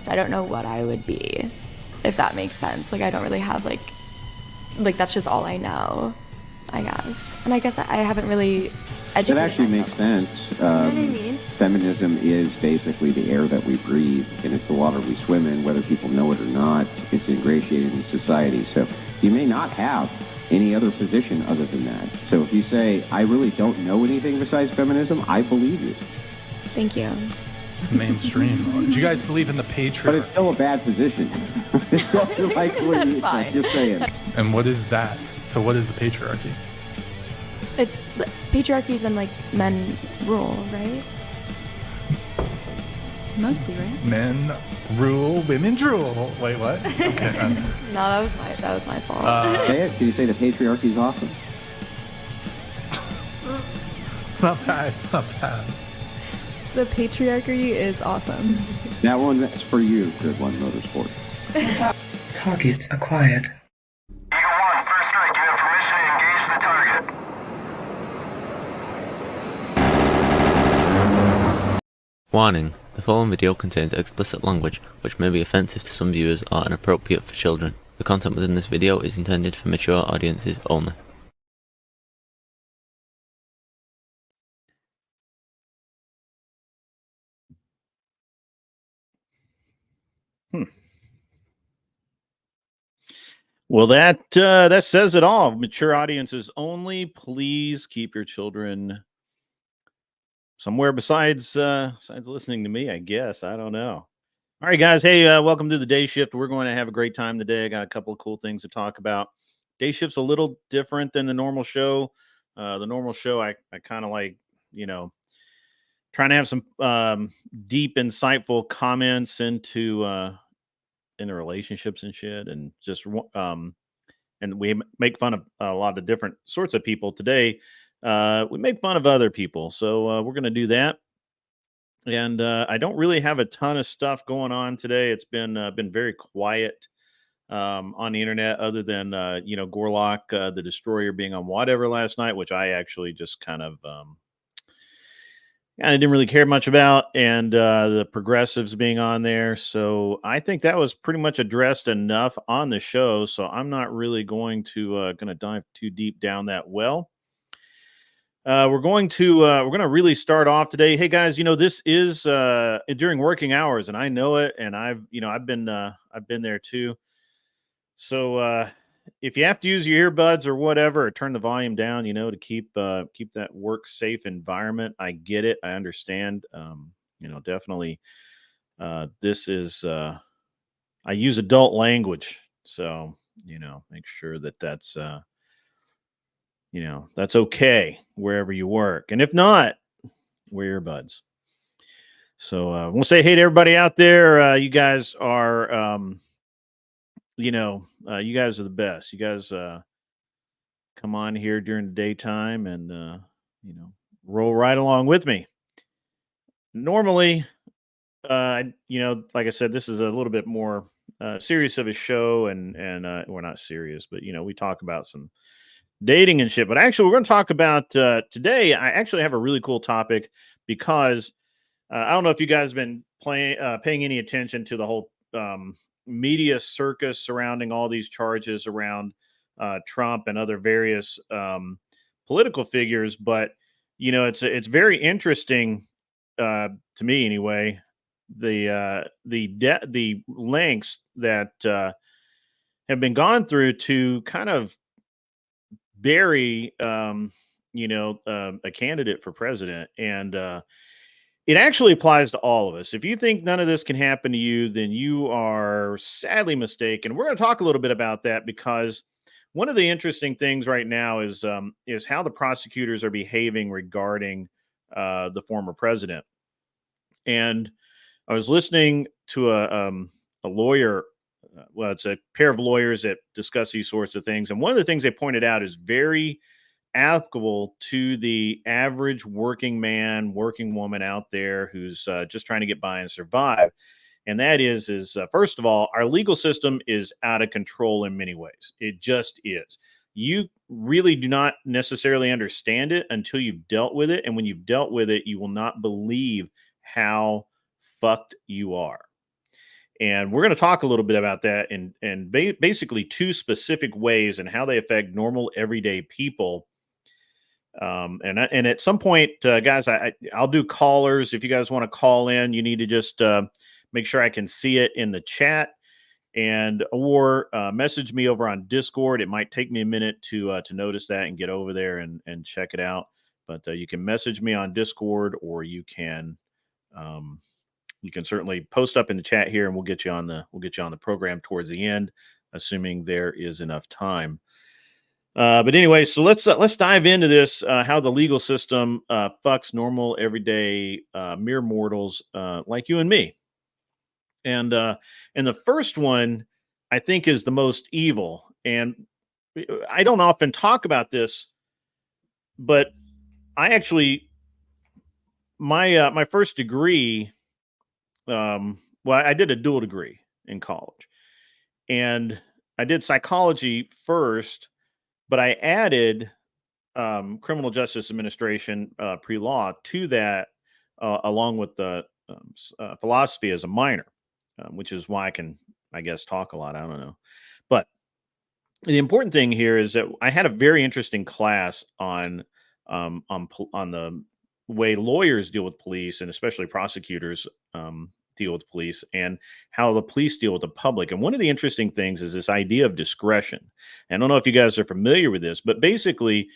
I don't know what I would be, if that makes sense. Like, I don't really have, like that's just all I know, I guess. And I guess I haven't really educated That actually myself. makes sense. You know what I mean? Feminism is basically the air that we breathe, and it's the water we swim in, whether people know it or not. It's ingratiated in society. So you may not have any other position other than that. So if you say, I really don't know anything besides feminism, I believe you. Thank you. It's mainstream. Do you guys believe in the patriarchy? But it's still a bad position. It's still like That's fine. just saying. And what is that? So what is the patriarchy? It's patriarchy is when, like, men rule, right? Mostly, right? Men rule, women drool. Wait, what? Okay, that's... No, that was my fault. Say it. Can you say the patriarchy is awesome? It's not bad. It's not bad. The patriarchy is awesome. That one, that's for you, Good One Motorsports. Target acquired. Eagle 1, first strike. You have permission to engage the target. Warning: the following video contains explicit language which may be offensive to some viewers or inappropriate for children. The content within this video is intended for mature audiences only. Well, that says it all. Mature audiences only. Please keep your children somewhere besides listening to me, I guess. I don't know. All right, guys. Hey, welcome to the day shift. We're going to have a great time today. I got a couple of cool things to talk about. Day shift's a little different than the normal show. The normal show, I kind of like, trying to have some deep, insightful comments into relationships and shit, and just and we make fun of a lot of different sorts of people. Today we make fun of other people, so we're going to do that. And I don't really have a ton of stuff going on today. It's been very quiet on the internet, other than Gorlock the Destroyer being on whatever last night, which I actually just kind of I didn't really care much about, and the progressives being on there. So I think that was pretty much addressed enough on the show. So I'm not really going to dive too deep down that well. We're going to really start off today. Hey guys, this is during working hours, and I know it, and I've been there too. So if you have to use your earbuds or whatever, or turn the volume down, to keep that work safe environment, I get it. I understand. Definitely. This is I use adult language, so make sure that's that's okay wherever you work, and if not, wear earbuds. So we'll say hey to everybody out there. You guys are you guys are the best. You guys come on here during the daytime and roll right along with me. Normally, like I said, this is a little bit more serious of a show, and we're not serious, but we talk about some dating and shit. But actually, we're going to talk about today. I actually have a really cool topic, because I don't know if you guys have been paying any attention to the whole media circus surrounding all these charges around Trump and other various political figures, but it's very interesting to me anyway. The lengths that have been gone through to kind of bury a candidate for president, and it actually applies to all of us. If you think none of this can happen to you, then you are sadly mistaken. We're going to talk a little bit about that, because one of the interesting things right now is how the prosecutors are behaving regarding the former president. And I was listening to a lawyer. Well, it's a pair of lawyers that discuss these sorts of things, and one of the things they pointed out is very applicable to the average working man, working woman out there who's just trying to get by and survive. And that is first of all, our legal system is out of control in many ways. It just is. You really do not necessarily understand it until you've dealt with it. And when you've dealt with it, you will not believe how fucked you are. And we're going to talk a little bit about that and basically two specific ways and how they affect normal everyday people. And at some point, guys, I'll do callers. If you guys want to call in, you need to just make sure I can see it in the chat, and or message me over on Discord. It might take me a minute to notice that and get over there and check it out. But you can message me on Discord, or um, you can certainly post up in the chat here, and we'll get you on the program towards the end, assuming there is enough time. But anyway, so let's dive into this. How the legal system fucks normal, everyday, mere mortals like you and me. And the first one, I think, is the most evil. And I don't often talk about this, but I actually my first degree. Well, I did a dual degree in college, and I did psychology first, but I added criminal justice administration pre-law to that, along with the philosophy as a minor, which is why I can, I guess, talk a lot. I don't know, but the important thing here is that I had a very interesting class on the way lawyers deal with police, and especially prosecutors deal with police, and how the police deal with the public. And one of the interesting things is this idea of discretion. I don't know if you guys are familiar with this, but basically,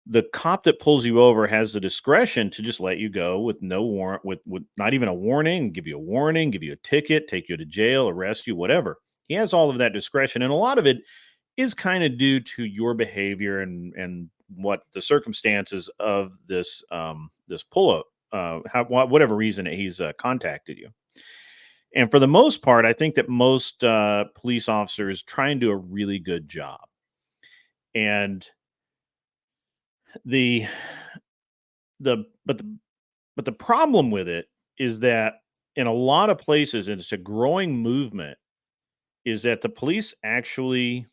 the cop that pulls you over has the discretion to just let you go with no warrant, with not even a warning, give you a warning, give you a ticket, take you to jail, arrest you, whatever. He has all of that discretion, and a lot of it is kind of due to your behavior and what the circumstances of this this pull up, whatever reason that he's contacted you. And for the most part, I think that most police officers try and do a really good job. And the the but the but the problem with it is that in a lot of places, and it's a growing movement, is that the police actually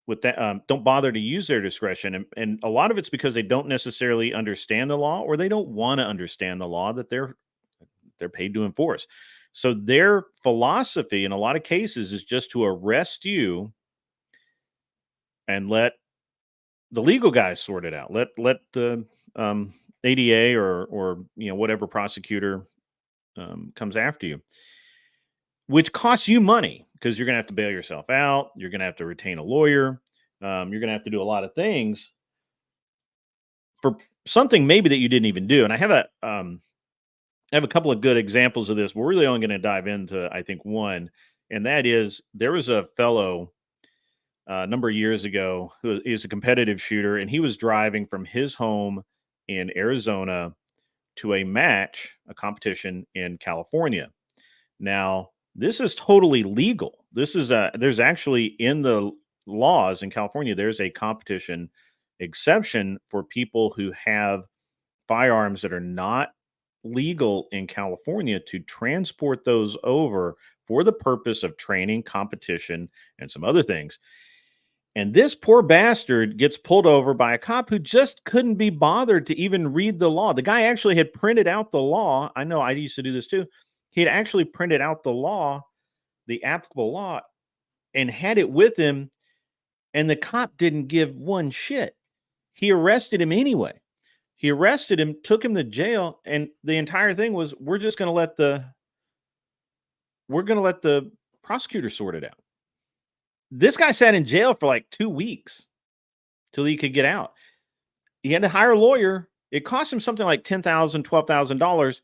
with that don't bother to use their discretion, and a lot of it's because they don't necessarily understand the law, or they don't want to understand the law that they're paid to enforce. So their philosophy in a lot of cases is just to arrest you and let the legal guys sort it out. Let the ADA or whatever prosecutor comes after you, which costs you money because you're going to have to bail yourself out. You're going to have to retain a lawyer. You're going to have to do a lot of things for something maybe that you didn't even do. And I have a couple of good examples of this. We're really only going to dive into, I think, one, and that is there was a fellow a number of years ago who is a competitive shooter, and he was driving from his home in Arizona to a competition in California. Now, this is totally legal. There's actually in the laws in California, there's a competition exception for people who have firearms that are not legal in California to transport those over for the purpose of training, competition, and some other things. And this poor bastard gets pulled over by a cop who just couldn't be bothered to even read the law. The guy actually had printed out the law. I know I used to do this too. He had actually printed out the law, the applicable law, and had it with him. And the cop didn't give one shit. He arrested him anyway. He arrested him, took him to jail, and the entire thing was, we're going to let the prosecutor sort it out. This guy sat in jail for like 2 weeks till he could get out. He had to hire a lawyer. It cost him something like $10,000, $12,000,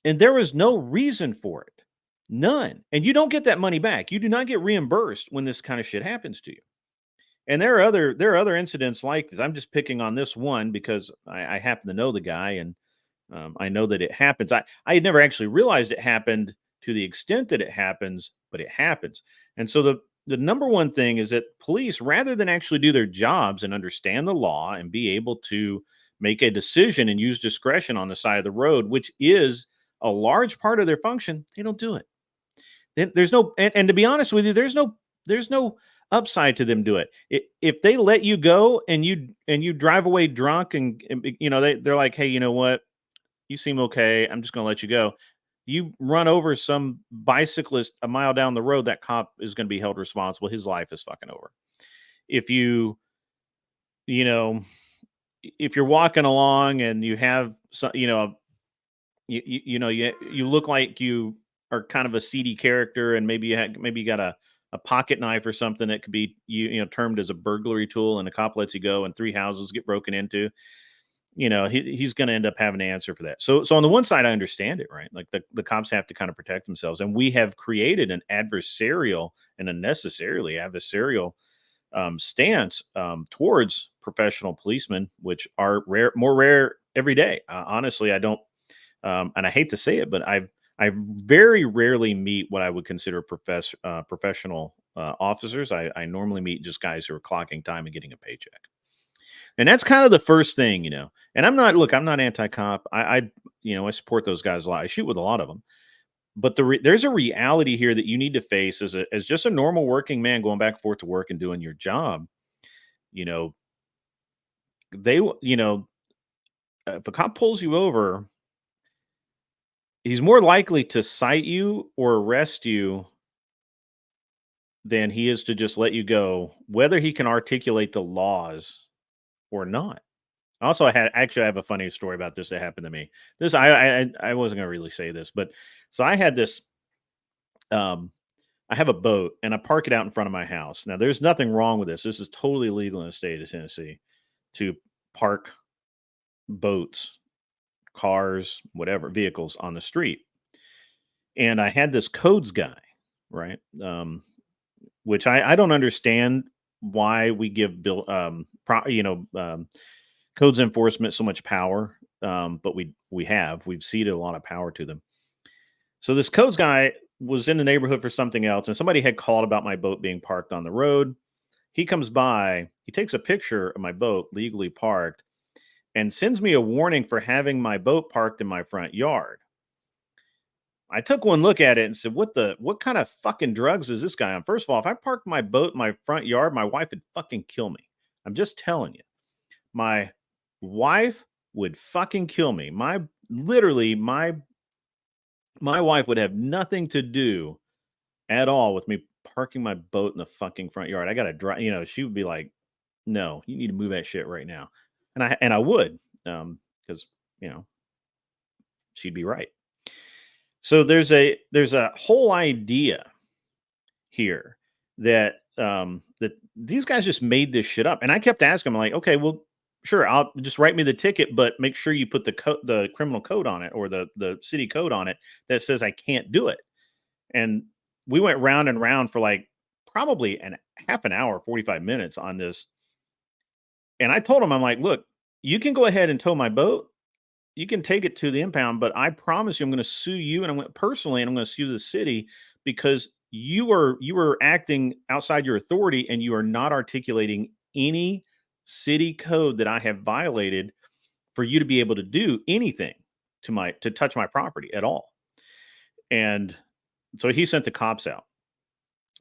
and there was no reason for it. None. And you don't get that money back. You do not get reimbursed when this kind of shit happens to you. And there are other incidents like this. I'm just picking on this one because I happen to know the guy, and I know that it happens. I had never actually realized it happened to the extent that it happens, but it happens. And so the number one thing is that police, rather than actually do their jobs and understand the law and be able to make a decision and use discretion on the side of the road, which is a large part of their function, they don't do it. There's no, and to be honest with you, there's no upside to them do it. If they let you go and you drive away drunk and they're like, hey, you know what? You seem okay. I'm just going to let you go. you run over some bicyclist a mile down the road, that cop is going to be held responsible. His life is fucking over. If you know, if you're walking along and you have some, you look like you are kind of a seedy character, and maybe you got a pocket knife or something that could be termed as a burglary tool, and the cop lets you go, and 3 houses get broken into. He's going to end up having to answer for that. So on the one side, I understand it, right? Like the cops have to kind of protect themselves, and we have created an adversarial and unnecessarily adversarial stance towards professional policemen, which are more rare every day. Honestly, I don't, and I hate to say it, but I very rarely meet what I would consider professional officers. I normally meet just guys who are clocking time and getting a paycheck. And that's kind of the first thing, And I'm not anti-cop. I support those guys a lot. I shoot with a lot of them. But there's a reality here that you need to face as just a normal working man going back and forth to work and doing your job. If a cop pulls you over, he's more likely to cite you or arrest you than he is to just let you go, whether he can articulate the laws or not. Also, I have a funny story about this that happened to me. This I wasn't gonna really say this, but so I had this. I have a boat and I park it out in front of my house. Now, there's nothing wrong with this. This is totally legal in the state of Tennessee to park boats, cars, whatever vehicles on the street. And I had this codes guy, right? Which I don't understand why we give codes enforcement so much power, but we've ceded a lot of power to them. So this codes guy was in the neighborhood for something else, and somebody had called about my boat being parked on the road. He comes by, he takes a picture of my boat legally parked, and sends me a warning for having my boat parked in my front yard. I took one look at it and said, what kind of fucking drugs is this guy on? First of all, if I parked my boat in my front yard, my wife would fucking kill me. I'm just telling you. My wife would fucking kill me. My wife would have nothing to do at all with me parking my boat in the fucking front yard. I got to drive, she would be like, no, you need to move that shit right now. And I would, because, she'd be right. So there's a whole idea here that that these guys just made this shit up. And I kept asking them, like, okay, well, sure, I'll just write me the ticket, but make sure you put the criminal code on it, or the city code on it that says I can't do it. And we went round and round for like probably half an hour, 45 minutes on this. And I told him, I'm like, look, you can go ahead and tow my boat. You can take it to the impound, but I promise you, I'm going to sue you, and I'm going to sue the city because you were acting outside your authority, and you are not articulating any city code that I have violated for you to be able to do anything to touch my property at all. And so he sent the cops out.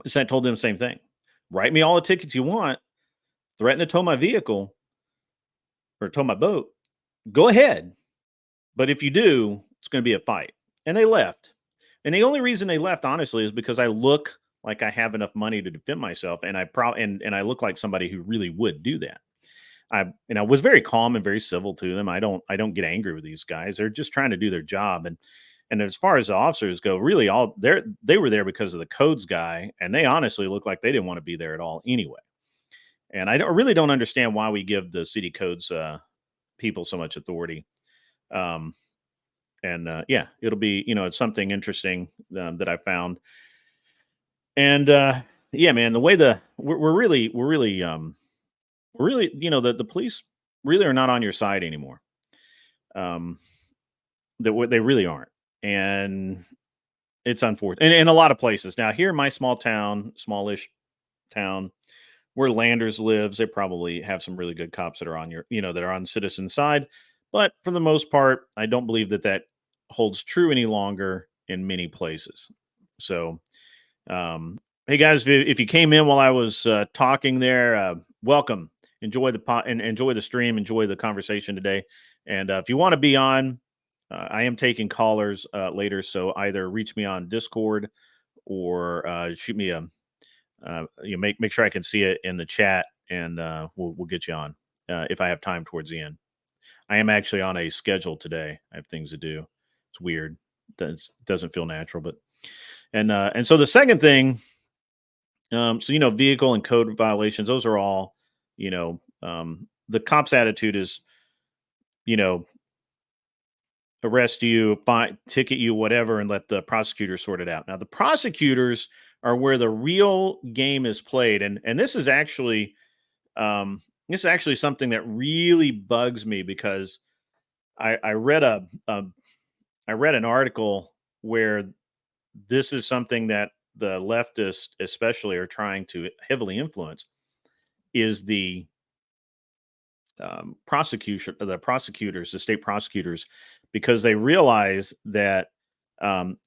Told them the same thing. Write me all the tickets you want. Threaten to tow my vehicle or tow my boat. Go ahead. But if you do, it's going to be a fight. And they left. And the only reason they left, honestly, is because I look like I have enough money to defend myself, and I look like somebody who really would do that. I was very calm and very civil to them. I don't get angry with these guys. They're just trying to do their job. And as far as the officers go, really they were there because of the codes guy, and they honestly looked like they didn't want to be there at all anyway. And I really don't understand why we give the city codes people so much authority. Yeah, it'll be, it's something interesting that I found. And yeah, man, the way we're really, the police really are not on your side anymore. They really aren't. And it's unfortunate. And in a lot of places. Now, here in my smallish town, where Landers lives, they probably have some really good cops that are on that are on the citizen side. But for the most part, I don't believe that holds true any longer in many places. So, hey guys, if you came in while I was talking there, welcome. Enjoy the stream. Enjoy the conversation today. And if you want to be on, I am taking callers later, so either reach me on Discord or shoot me a make sure I can see it in the chat, and we'll get you on if I have time towards the end. I am actually on a schedule today. I have things to do. It's weird. Doesn't feel natural, but and so the second thing, so vehicle and code violations. Those are all, the cops' attitude is, you know, arrest you, fine, ticket you, whatever, and let the prosecutors sort it out. Now, the prosecutors are where the real game is played, and this is actually something that really bugs me because I read I read an article where this is something that the leftists especially are trying to heavily influence is the prosecutors, the state prosecutors, because they realize that um,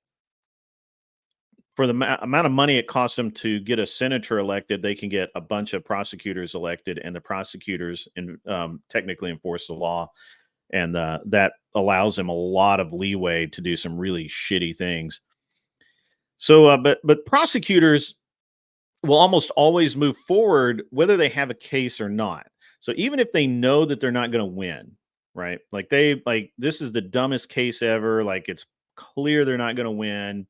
for the amount of money it costs them to get a senator elected, they can get a bunch of prosecutors elected, and the prosecutors technically enforce the law, and that allows them a lot of leeway to do some really shitty things. So, but prosecutors will almost always move forward whether they have a case or not. So even if they know that they're not going to win, right? Like this is the dumbest case ever. Like it's clear they're not going to win.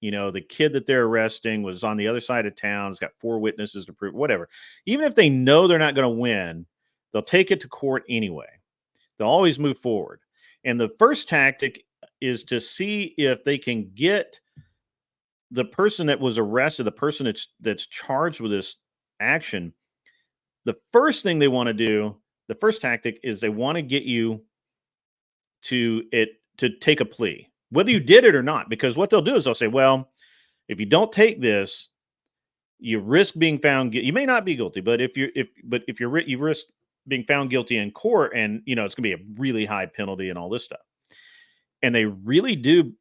The kid that they're arresting was on the other side of town. Has got 4 witnesses to prove whatever. Even if they know they're not going to win, they'll take it to court anyway. They'll always move forward. And the first tactic is to see if they can get the person that was arrested, the person that's charged with this action. The first thing they want to do, the first tactic is they want to get you to take a plea, whether you did it or not. Because what they'll do is they'll say, well, if you don't take this, you risk being found guilty. You may not be guilty, but if you risk being found guilty in court, and it's going to be a really high penalty and all this stuff. And they really do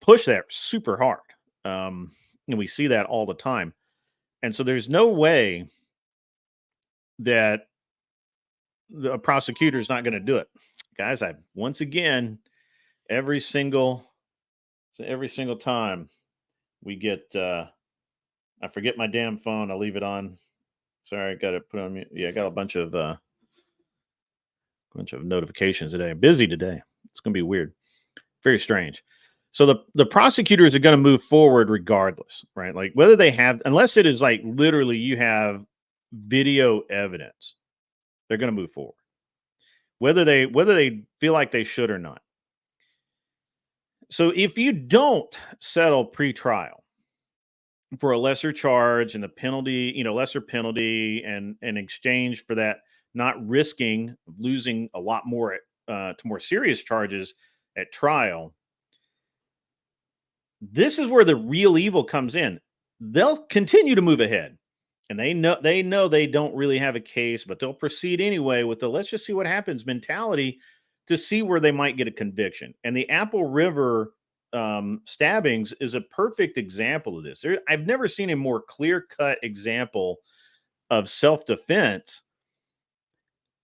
push that super hard. And we see that all the time. And so there's no way that the prosecutor is not going to do it. Guys, once again, every single time we get, I forget my damn phone. I'll leave it on. Sorry, I got to put on mute. Yeah, I got a bunch of notifications today. I'm busy today. It's going to be weird. Very strange. So the prosecutors are going to move forward regardless, right? Like whether they have, unless it is like literally you have video evidence, they're going to move forward. Whether they feel like they should or not. So if you don't settle pre-trial for a lesser charge and the penalty, lesser penalty, and in exchange for that, not risking losing a lot more to more serious charges at trial, this is where the real evil comes in. They'll continue to move ahead, and they know they don't really have a case, but they'll proceed anyway with the let's just see what happens mentality to see where they might get a conviction. And the Apple River stabbings is a perfect example of this. I've never seen a more clear-cut example of self-defense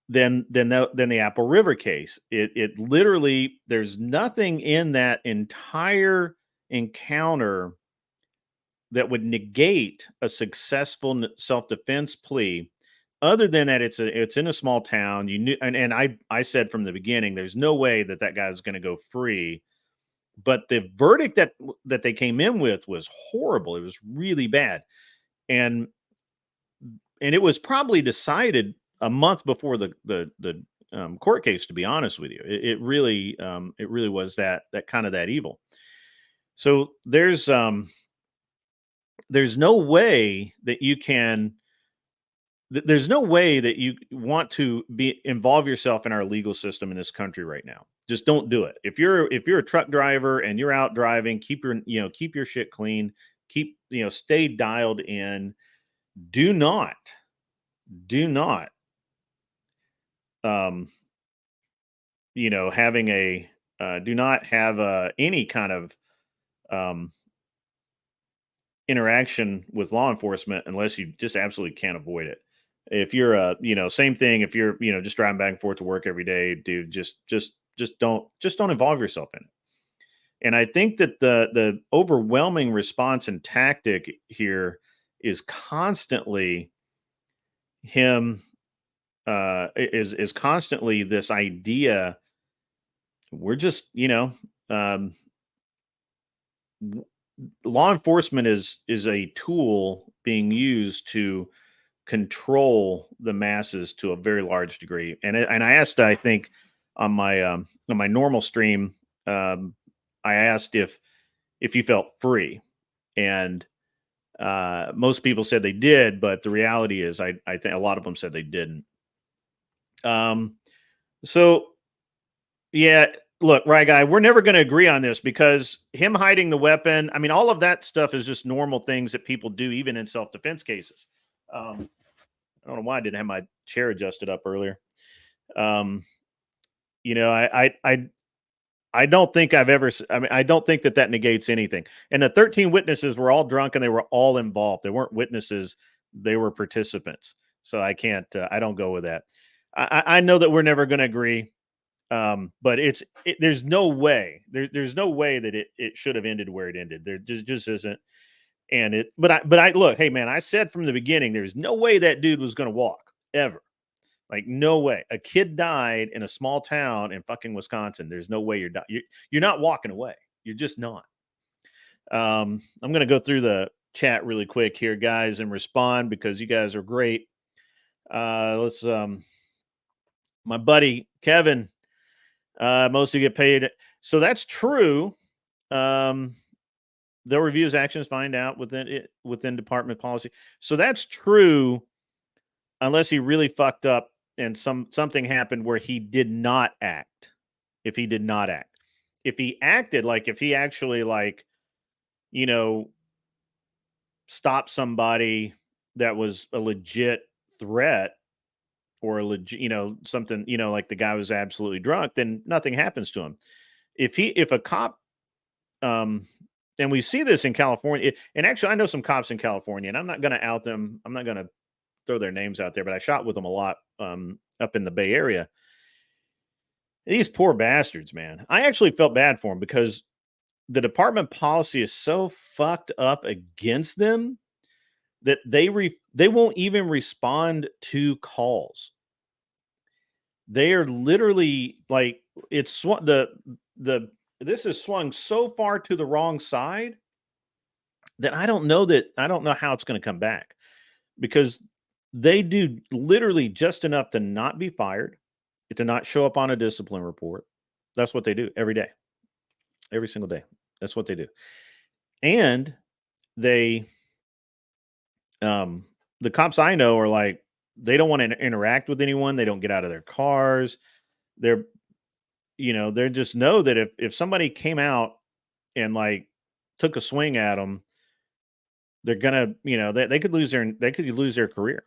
than the Apple River case. It literally, there's nothing in that entire encounter that would negate a successful self-defense plea, other than that it's in a small town. You knew, and I said from the beginning, there's no way that guy's going to go free. But the verdict that they came in with was horrible. It was really bad, and it was probably decided a month before the court case. To be honest with you, it really was that kind of that evil. So there's no way that you can. There's no way that you want to involve yourself in our legal system in this country right now. Just don't do it. If you're a truck driver and you're out driving, keep your shit clean. Stay dialed in. Do not having a do not have any kind of interaction with law enforcement unless you just absolutely can't avoid it. If you're same thing, if you're just driving back and forth to work every day, dude, just Just don't involve yourself in it. And I think that the overwhelming response and tactic here is constantly him is constantly this idea we're just, law enforcement is a tool being used to control the masses to a very large degree. And I asked, I think, on my normal stream, I asked if you felt free, and most people said they did, but the reality is, I think a lot of them said they didn't. So yeah, look, right, guy, we're never going to agree on this because him hiding the weapon, I mean, all of that stuff is just normal things that people do, even in self-defense cases. I don't know why I didn't have my chair adjusted up earlier. You know, I don't think I've ever. I mean, I don't think that negates anything. And the 13 witnesses were all drunk and they were all involved. They weren't witnesses; they were participants. So I can't. I don't go with that. I know that we're never going to agree, but there's no way. There's no way that it should have ended where it ended. There just isn't. And but I look, hey man, I said from the beginning, there's no way that dude was going to walk ever. Like no way. A kid died in a small town in fucking Wisconsin. There's no way you're not walking away. You're just not. I'm going to go through the chat really quick here, guys, and respond because you guys are great. Let's my buddy Kevin. Most of you get paid. So that's true. They'll review his actions, find out within department policy. So that's true, unless he really fucked up and something happened where he did not act. If he did not act, if he acted, like if he actually stopped somebody that was a legit threat or a legit, something, like the guy was absolutely drunk, then nothing happens to him. If a cop, and we see this in California. And actually, I know some cops in California, and I'm not going to out them. I'm not going to throw their names out there, but I shot with them a lot up in the Bay Area. These poor bastards, man. I actually felt bad for them because the department policy is so fucked up against them that they won't even respond to calls. They are literally like this is swung so far to the wrong side that I don't know how it's going to come back, because they do literally just enough to not be fired, to not show up on a discipline report. That's what they do every day, every single day. That's what they do. And they, the cops I know are like, they don't want to interact with anyone. They don't get out of their cars. They're just know that if somebody came out and like took a swing at them, they're gonna, they could lose their career.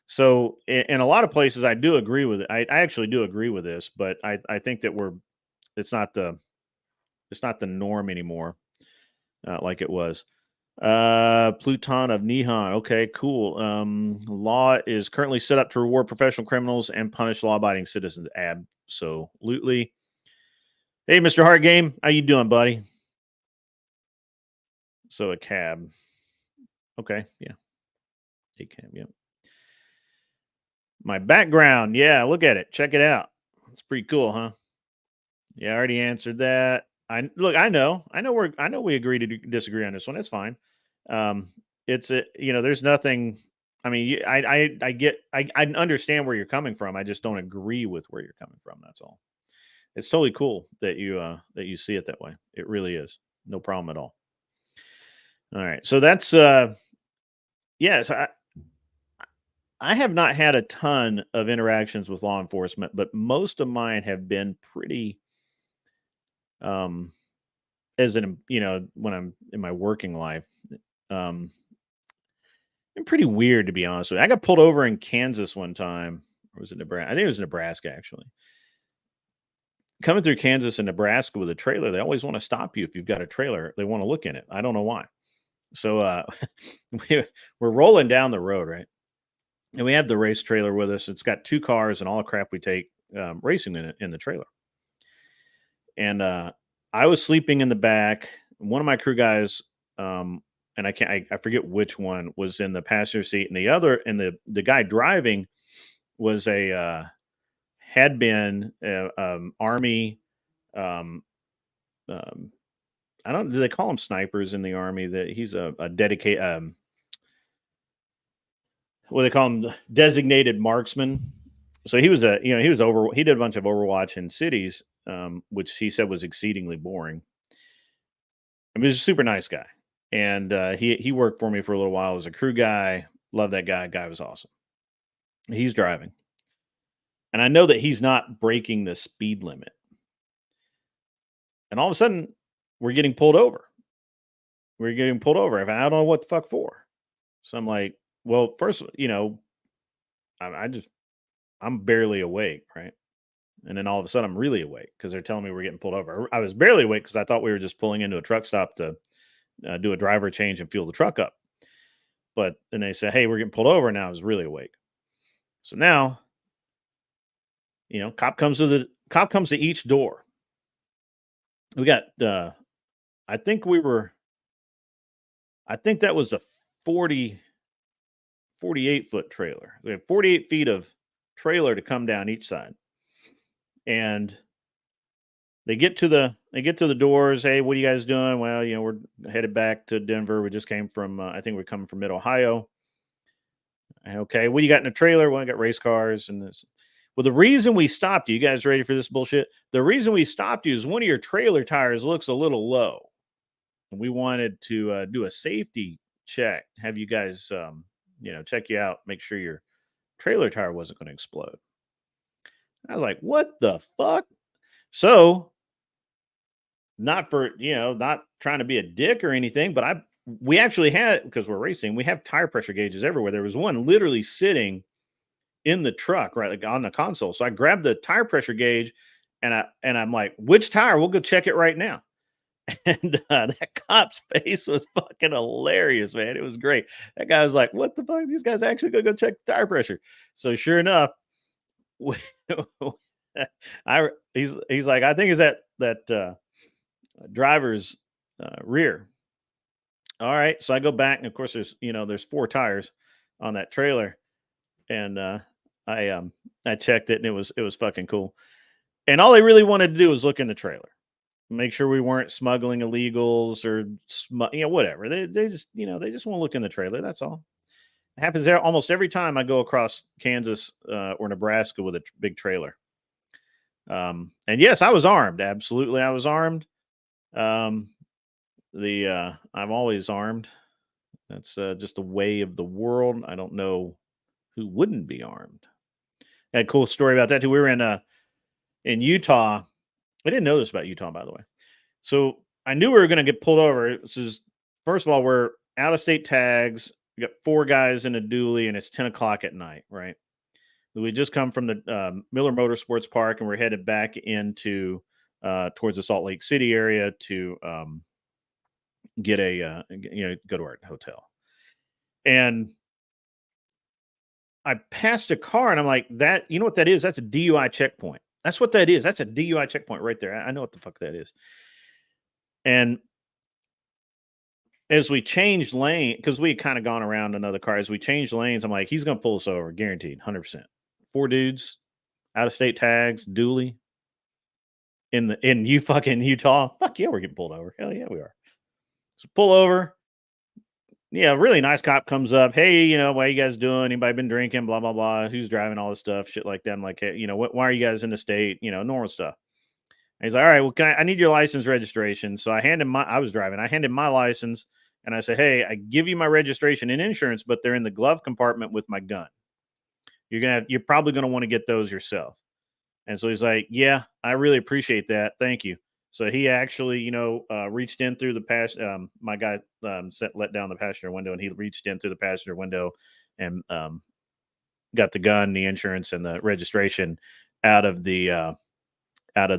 So in a lot of places, I do agree with it. I actually do agree with this, but I think that it's not the norm anymore, like it was. Pluton of Nihon. Okay, cool. Law is currently set up to reward professional criminals and punish law-abiding citizens. Absolutely. Hey, Mr. Hardgame, how you doing, buddy? So a cab. Okay, yeah. A cab, yeah. My background, yeah, look at it. Check it out. It's pretty cool, huh? Yeah, I already answered that. I know we agree to disagree on this one. It's fine. There's nothing. I mean, I understand where you're coming from. I just don't agree with where you're coming from. That's all. It's totally cool that you see it that way. It really is. No problem at all. All right. So that's So I have not had a ton of interactions with law enforcement, but most of mine have been pretty when I'm in my working life, been pretty weird, to be honest with you. I got pulled over in Kansas one time. Or was it Nebraska? I think it was Nebraska, actually. Coming through Kansas and Nebraska with a trailer, they always want to stop you if you've got a trailer. They want to look in it. I don't know why. So we're rolling down the road, right? And we have the race trailer with us. It's got 2 cars and all the crap we take racing in the trailer. and I was sleeping in the back. One of my crew guys, and I forget which one was in the passenger seat, and the guy driving was had been Army. Um, um, I don't. Do they call them snipers in the Army? That he's a dedicated. What they call him, designated marksman. So he was he did a bunch of Overwatch in cities, which he said was exceedingly boring. I mean, he's a super nice guy, and he worked for me for a little while as a crew guy. Love that guy. Guy was awesome. He's driving, and I know that he's not breaking the speed limit. And all of a sudden, we're getting pulled over. We're getting pulled over, and I don't know what the fuck for. So I'm like, well, first, I'm barely awake, right? And then all of a sudden, I'm really awake because they're telling me we're getting pulled over. I was barely awake because I thought we were just pulling into a truck stop to do a driver change and fuel the truck up. But then they said, "Hey, we're getting pulled over." And now I was really awake. So now, cop comes to each door. We got, I think that was a 48-foot trailer. We have 48 feet of trailer to come down each side. And they get to the doors. Hey, what are you guys doing? Well, we're headed back to Denver. We just came from, I think we're coming from Mid Ohio. Okay, what do you got in the trailer? Well, I got race cars and this. Well, the reason we stopped you guys ready for this bullshit? The reason we stopped you is one of your trailer tires looks a little low. And we wanted to do a safety check, have you guys, check you out, make sure your trailer tire wasn't going to explode. I was like, what the fuck? So, not trying to be a dick or anything, but we actually had, because we're racing, we have tire pressure gauges everywhere. There was one literally sitting in the truck, right, like on the console. So I grabbed the tire pressure gauge and I'm like, which tire? We'll go check it right now. And that cop's face was fucking hilarious, man. It was great. That guy was like, what the fuck? These guys actually gonna go check the tire pressure. So sure enough, he's like, I think it's that driver's rear. All right. So I go back, and of course there's 4 tires on that trailer. And I checked it, and it was fucking cool. And all they really wanted to do was look in the trailer. Make sure we weren't smuggling illegals or whatever. They just they just want to look in the trailer. That's all. It happens there almost every time I go across Kansas or Nebraska with a big trailer. And yes, I was armed. Absolutely, I was armed. I'm always armed. That's just the way of the world. I don't know who wouldn't be armed. I had a cool story about that too. We were in Utah. I didn't know this about Utah, by the way. So I knew we were going to get pulled over. This is, first of all, we're out of state tags. We got 4 guys in a dually, and it's 10 o'clock at night, right? We just come from the Miller Motorsports Park, and we're headed back into towards the Salt Lake City area to get go to our hotel. And I passed a car, and I'm like, that, you know what that is? That's a DUI checkpoint. That's what that is. That's a DUI checkpoint right there. I know what the fuck that is. And as we changed lane, because we had kind of gone around another car, as we changed lanes, I'm like, he's going to pull us over, guaranteed, 100%. 4 dudes, out of state tags, dually, in fucking Utah. Fuck yeah, we're getting pulled over. Hell yeah, we are. So pull over. Yeah, really nice cop comes up. Hey, what are you guys doing? Anybody been drinking? Blah, blah, blah. Who's driving? All this stuff, shit like that. I'm like, hey, why are you guys in the state? Normal stuff. And he's like, all right, well, I need your license registration. So I was driving. I handed my license, and I said, hey, I give you my registration and insurance, but they're in the glove compartment with my gun. You're probably going to want to get those yourself. And so he's like, yeah, I really appreciate that. Thank you. So he actually, reached in through the my guy let down the passenger window, and he reached in through the passenger window and got the gun, the insurance, and the registration out of the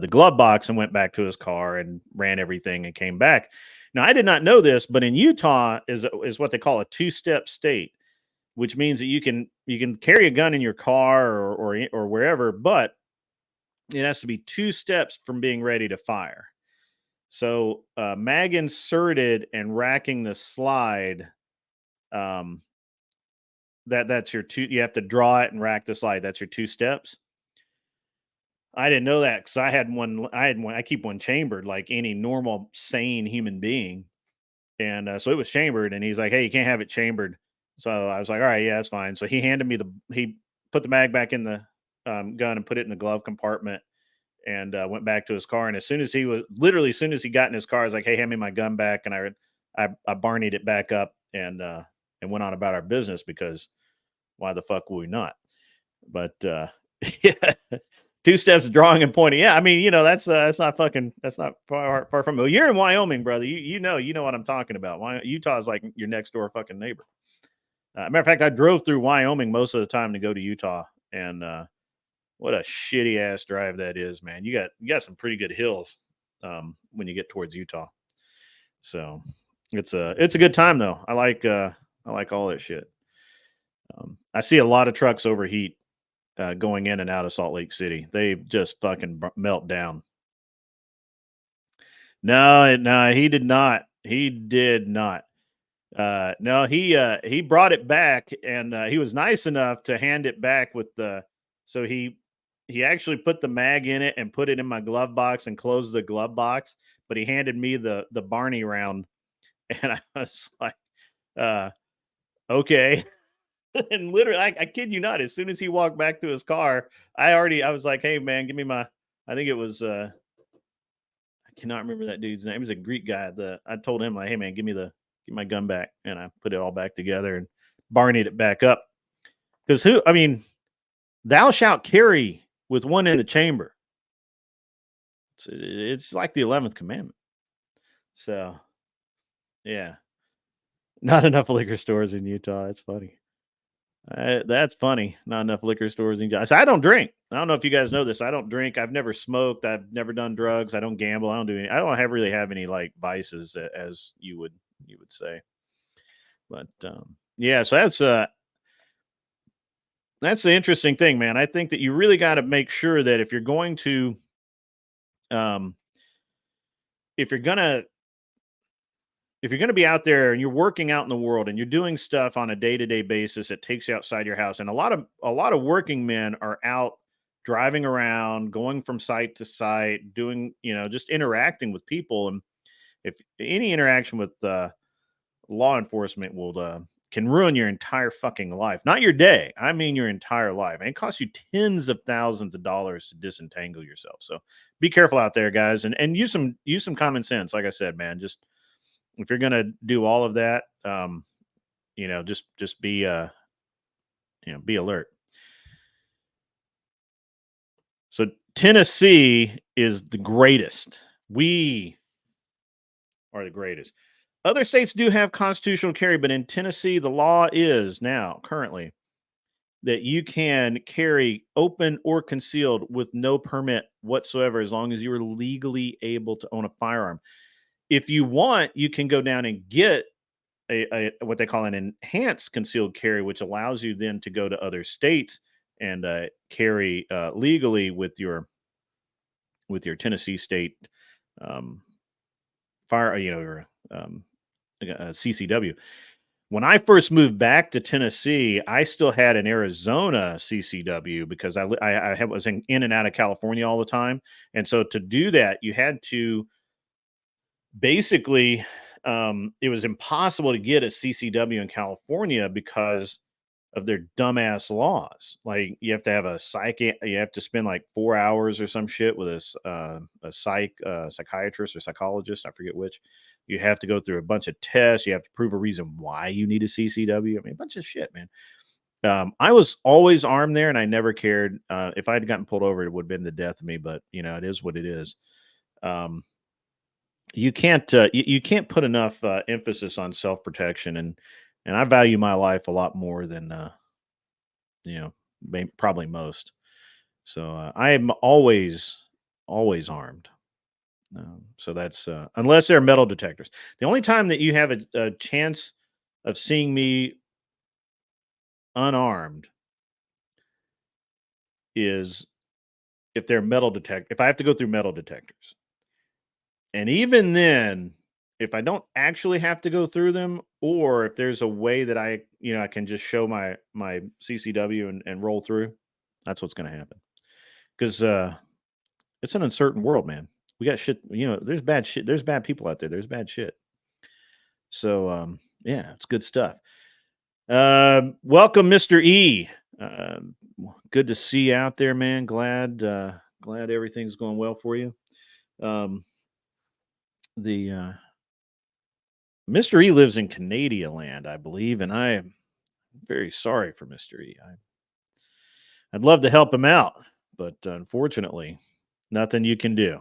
glove box, and went back to his car and ran everything and came back. Now, I did not know this, but in Utah is what they call a 2-step state, which means that you can carry a gun in your car or wherever, but it has to be 2 steps from being ready to fire. So mag inserted and racking the slide, um, that's your two. You have to draw it and rack the slide. That's your 2 steps. I didn't know that because I had one. I had one. I keep one chambered like any normal sane human being, and so it was chambered. And he's like, "Hey, you can't have it chambered." So I was like, "All right, yeah, that's fine." So he handed me he put the mag back in the gun and put it in the glove compartment, and went back to his car. And as soon as he was literally, as soon as he got in his car, I was like, "Hey, hand me my gun back." And I barneyed it back up and went on about our business because why the fuck would we not? But yeah, 2 steps drawing and pointing. Yeah, I mean, that's not fucking that's not far from. Well, you're in Wyoming, brother. You know what I'm talking about. Utah is like your next door fucking neighbor. Matter of fact, I drove through Wyoming most of the time to go to Utah, and what a shitty ass drive that is, man. You got some pretty good hills when you get towards Utah. So it's a good time though. I like all that shit. I see a lot of trucks overheat going in and out of Salt Lake City. They just fucking melt down. No, he did not. He did not. No, he brought it back, and he was nice enough to hand it back with the. So he actually put the mag in it and put it in my glove box and closed the glove box. But he handed me the Barney round, and I was like, okay. And literally, I kid you not, as soon as he walked back to his car, I was like, hey man, give me my. I think it was I cannot remember that dude's name. He was a Greek guy. I told him like, hey man, give my gun back, and I put it all back together and barneyed it back up. Because I mean, thou shalt carry with one in the chamber. It's like the 11th commandment. So yeah, not enough liquor stores in Utah. That's funny. That's funny. Not enough liquor stores in Utah. So I don't drink. I don't know if you guys know this. I don't drink. I've never smoked. I've never done drugs. I don't gamble. I don't do any. I don't really have any like vices as you would say. But yeah, so that's the interesting thing, man. I think that you really got to make sure that if you're going to um if you're gonna if you're going to be out there and you're working out in the world and you're doing stuff on a day-to-day basis that takes you outside your house, and a lot of working men are out driving around, going from site to site, doing, just interacting with people. And if any interaction with law enforcement can ruin your entire fucking life, not your day, I mean your entire life, and it costs you tens of thousands of dollars to disentangle yourself. So be careful out there, guys, and use some common sense. Like I said, man, just if you're gonna do all of that, just be alert. So Tennessee is the greatest. We are the greatest. Other states do have constitutional carry, but in Tennessee, the law is now currently that you can carry open or concealed with no permit whatsoever, as long as you are legally able to own a firearm. If you want, you can go down and get a what they call an enhanced concealed carry, which allows you then to go to other states and carry legally with your Tennessee state um, fire, your CCW. When I first moved back to Tennessee, I still had an Arizona CCW because I was in and out of California all the time, and so to do that, you had to basically it was impossible to get a CCW in California because of their dumbass laws. Like you have to have you have to spend like 4 hours or some shit with a psychiatrist or psychologist, I forget which. You have to go through a bunch of tests. You have to prove a reason why you need a CCW. I mean, a bunch of shit, man. I was always armed there, and I never cared. If I had gotten pulled over, it would have been the death of me. But it is what it is. You can't put enough emphasis on self protection, and I value my life a lot more than probably most. So I am always armed. So that's unless they're metal detectors. The only time that you have a chance of seeing me unarmed is if they're if I have to go through metal detectors. And even then, if I don't actually have to go through them, or if there's a way that I can just show my CCW and roll through, that's what's going to happen. Because it's an uncertain world, man. We got shit. There's bad shit. There's bad people out there. There's bad shit. So yeah, it's good stuff. Welcome, Mr. E. Good to see you out there, man. Glad everything's going well for you. The Mr. E lives in Canada land, I believe, and I am very sorry for Mr. E. I'd love to help him out, but unfortunately, nothing you can do.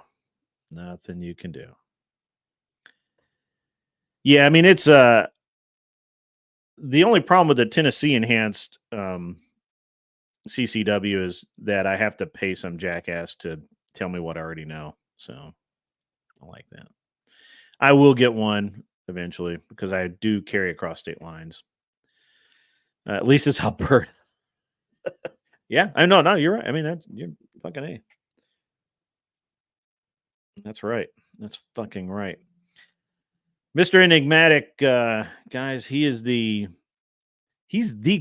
Nothing you can do. Yeah, I mean, it's the only problem with the Tennessee enhanced CCW is that I have to pay some jackass to tell me what I already know. So I like that. I will get one eventually because I do carry across state lines. At least it's how Bert. Yeah, I know. No, you're right. I mean, you're fucking A. That's right. That's fucking right. Mr. Enigmatic, guys, he's the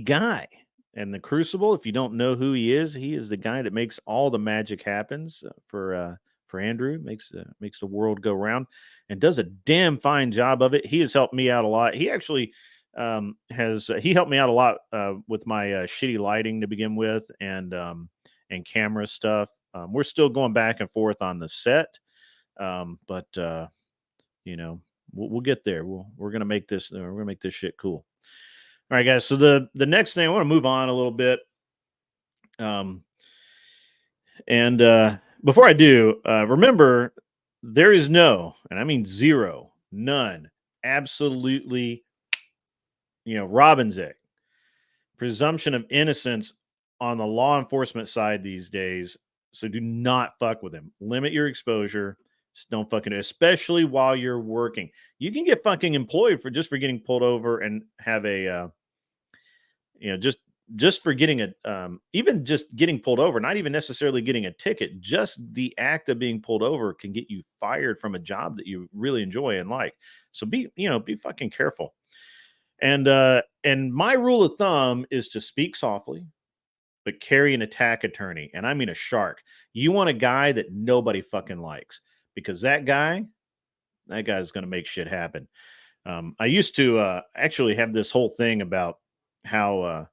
guy. And the Crucible, if you don't know who he is the guy that makes all the magic happens for Andrew, makes the world go round, and does a damn fine job of it. He has helped me out a lot. He actually he helped me out a lot with my shitty lighting to begin with, and camera stuff. We're still going back and forth on the set, but we'll get there. We're gonna make this. We're gonna make this shit cool. All right, guys. So the next thing I want to move on a little bit. And before I do, remember there is no, and I mean zero, none, absolutely, Robin's egg presumption of innocence on the law enforcement side these days. So do not fuck with him. Limit your exposure. Just don't fucking, especially while you're working. You can get fucking employed for getting pulled over and have a, just for getting even just getting pulled over, not even necessarily getting a ticket, just the act of being pulled over can get you fired from a job that you really enjoy and like. So be fucking careful. And my rule of thumb is to speak softly, but carry an attack attorney. And I mean a shark. You want a guy that nobody fucking likes, because that guy's going to make shit happen. I used to actually have this whole thing about how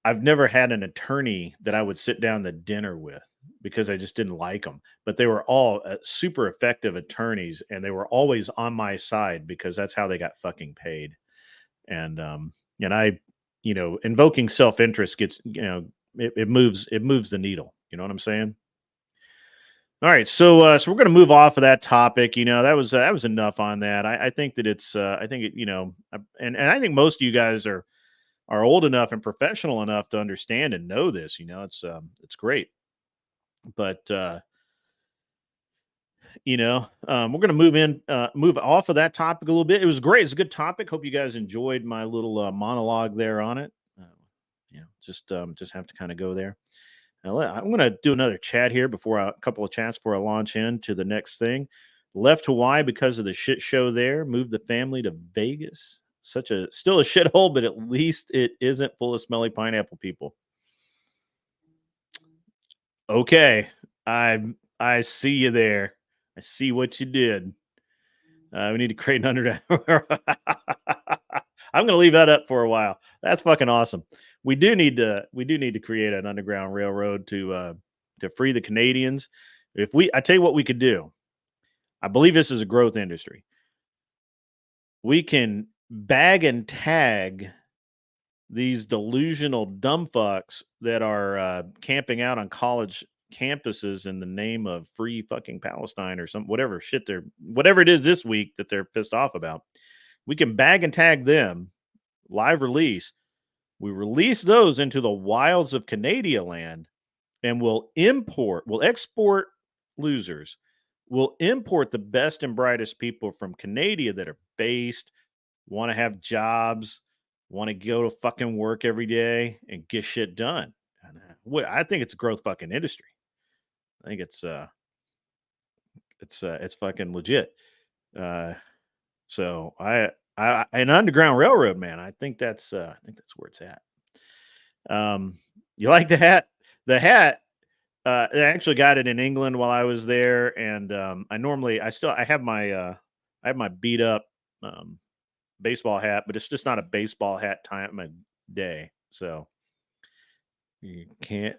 I've never had an attorney that I would sit down to dinner with because I just didn't like them. But they were all super effective attorneys, and they were always on my side because that's how they got fucking paid. And I, invoking self-interest gets, it moves the needle. You know what I'm saying? All right, so we're going to move off of that topic. That was enough on that. I think that it's I think it, and I think most of you guys are old enough and professional enough to understand and know this. It's great. But we're going to move off of that topic a little bit. It was great. It's a good topic. Hope you guys enjoyed my little monologue there on it. Just have to kind of go there. Now, I'm going to do another chat here before a couple of chats before I launch into the next thing. Left Hawaii because of the shit show there. Moved the family to Vegas. Still a shithole, but at least it isn't full of smelly pineapple people. Okay, I see you there. I see what you did. We need to create an underground. I'm going to leave that up for a while. That's fucking awesome. We do need to create an underground railroad to free the Canadians. I tell you what we could do. I believe this is a growth industry. We can bag and tag these delusional dumb fucks that are camping out on college campuses in the name of free fucking Palestine or whatever it is this week that they're pissed off about. We can bag and tag them, live release. We release those into the wilds of Canada land, and we'll export losers. We'll import the best and brightest people from Canada that are based, want to have jobs, want to go to fucking work every day and get shit done. I think it's a growth fucking industry. I think it's fucking legit. So I an Underground Railroad, man. I think that's where it's at. You like the hat? The hat. I actually got it in England while I was there, and I have my beat up baseball hat, but it's just not a baseball hat time of day. So you can't,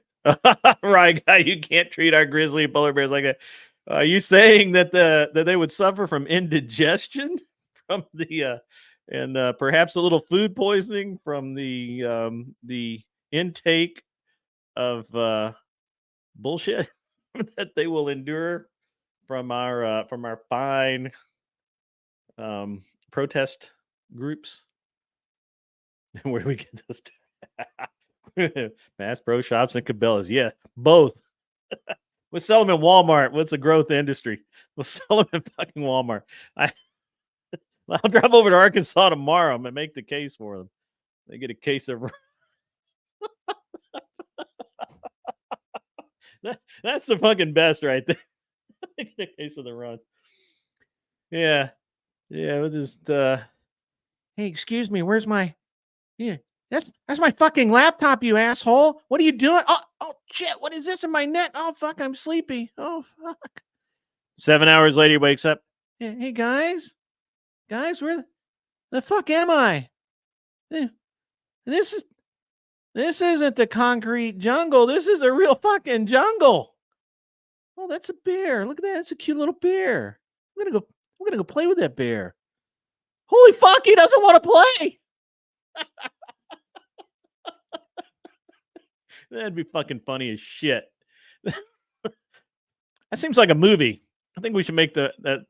right, guy? You can't treat our grizzly polar bears like that. Are you saying that that they would suffer from indigestion from the and perhaps a little food poisoning from the intake of bullshit that they will endure from our fine protest groups? Where do we get those? Mass Pro Shops and Cabela's. Yeah, both. We'll sell them in Walmart. What's a growth industry? We'll sell them in fucking Walmart. I'll drive over to Arkansas tomorrow. I'm gonna make the case for them. They get a case of. That's the fucking best right there. They get a case of the run. Yeah, yeah. We'll just. Hey, excuse me. Where's my? Yeah, that's my fucking laptop, you asshole. What are you doing? Oh shit! What is this in my net? Oh fuck! I'm sleepy. Oh fuck! 7 hours later, he wakes up. Hey guys, where the fuck am I? This isn't the concrete jungle. This is a real fucking jungle. Oh, that's a bear. Look at that. It's a cute little bear. I'm gonna go play with that bear. Holy fuck! He doesn't want to play. That'd be fucking funny as shit. That seems like a movie. I think we should make that.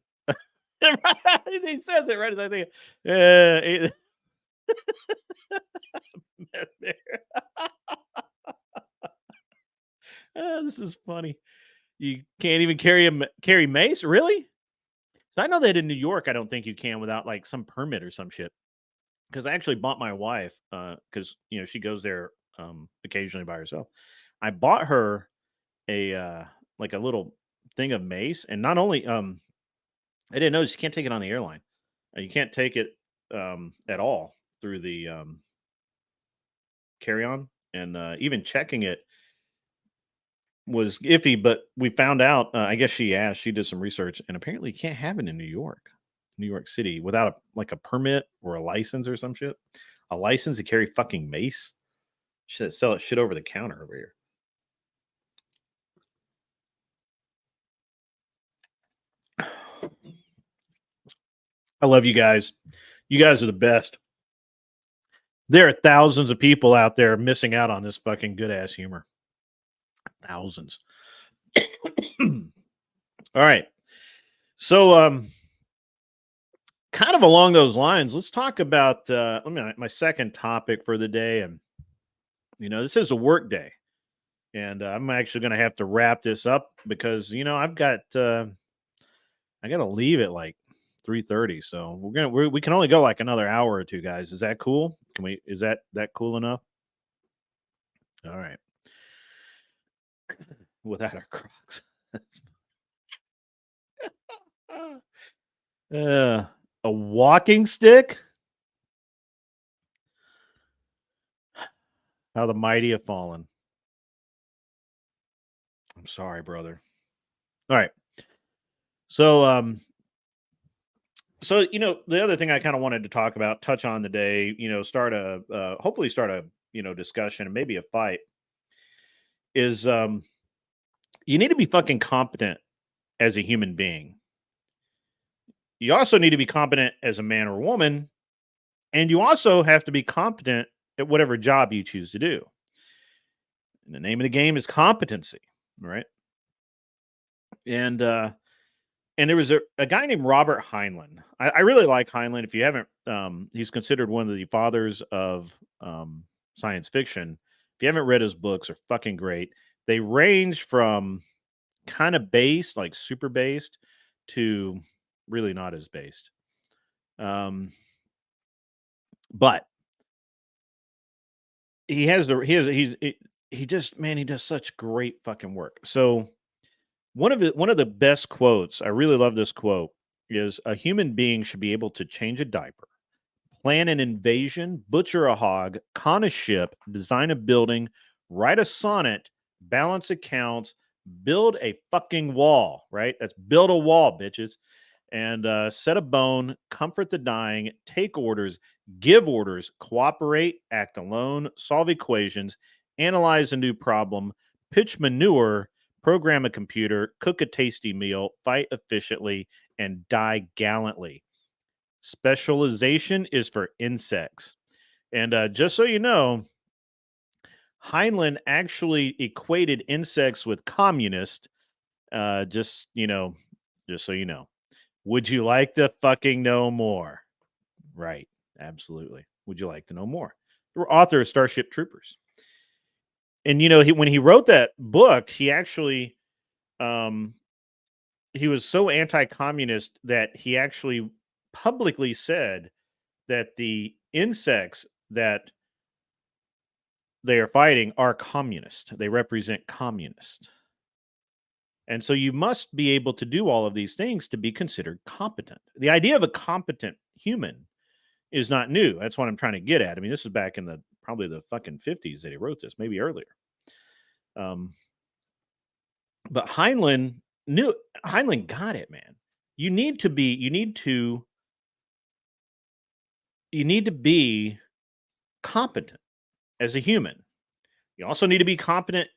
He says it right as I think. This is funny. You can't even carry mace, really? So I know that in New York, I don't think you can without like some permit or some shit. Because I actually bought my wife, because she goes there occasionally by herself. I bought her a like a little thing of mace, and not only I didn't know you can't take it on the airline. You can't take it at all through the carry-on, and even checking it was iffy. But we found out. I guess she did some research, and apparently you can't have it in New York City, without a permit or a license or some shit. A license to carry fucking mace. Should sell it shit over the counter over here. I love you guys. You guys are the best. There are thousands of people out there missing out on this fucking good ass humor. Thousands. All right. So kind of along those lines, let's talk about my second topic for the day. And this is a work day, and I'm actually going to have to wrap this up because I got to leave at like 3:30. So we can only go like another hour or two, guys. Is that cool? Is that cool enough? All right. Without our Crocs. A walking stick? How the mighty have fallen. I'm sorry, brother. All right. So the other thing I kind of wanted to touch on today, hopefully start a discussion and maybe a fight, is you need to be fucking competent as a human being. You also need to be competent as a man or woman, and you also have to be competent at whatever job you choose to do. And the name of the game is competency, right? And there was a guy named Robert Heinlein. I really like Heinlein. If you haven't, he's considered one of the fathers of science fiction. If you haven't read his books, they're fucking great. They range from kind of based, like super based, to really not as based. But he does such great fucking work. So One of the best quotes, I really love this quote, is a human being should be able to change a diaper, plan an invasion, butcher a hog, con a ship, design a building, write a sonnet, balance accounts, build a fucking wall, right? That's build a wall, bitches. And set a bone, comfort the dying, take orders, give orders, cooperate, act alone, solve equations, analyze a new problem, pitch manure, program a computer, cook a tasty meal, fight efficiently, and die gallantly. Specialization is for insects. And just so you know, Heinlein actually equated insects with communist. Just so you know. Would you like to fucking know more? Right. Absolutely. Would you like to know more? The author of Starship Troopers. And when he wrote that book, he actually he was so anti-communist that he actually publicly said that the insects that they are fighting are communist. They represent communist. And so you must be able to do all of these things to be considered competent. The idea of a competent human is not new. That's what I'm trying to get at. I mean, this was back in probably the fucking 50s that he wrote this, maybe earlier. But Heinlein got it, man. You need to be competent as a human. You also need to be competent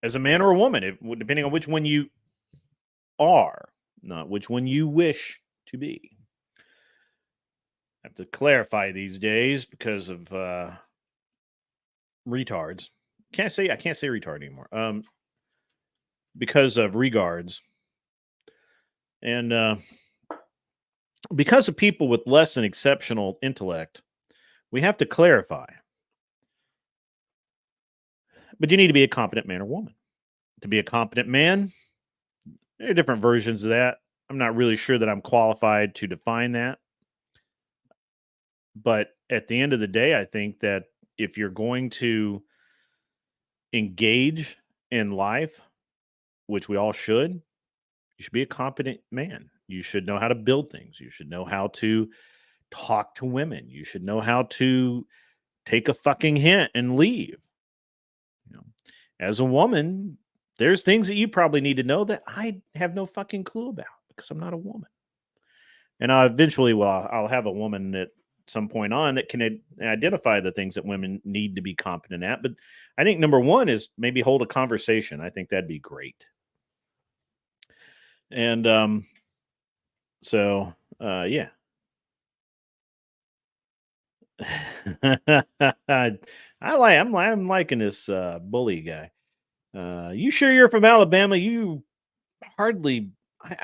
as a man or a woman, depending on which one you are, not which one you wish to be. I have to clarify these days because of retards. I can't say retard anymore. Because of regards. And because of people with less than exceptional intellect, we have to clarify. But you need to be a competent man or woman. To be a competent man, there are different versions of that. I'm not really sure that I'm qualified to define that. But at the end of the day, I think that if you're going to engage in life, which we all should, you should be a competent man. You should know how to build things. You should know how to talk to women. You should know how to take a fucking hint and leave. As a woman, there's things that you probably need to know that I have no fucking clue about because I'm not a woman. And I'll have a woman at some point on that can identify the things that women need to be competent at. But I think number one is maybe hold a conversation. I think that'd be great. And yeah. I'm liking this bully guy. You sure you're from Alabama? You hardly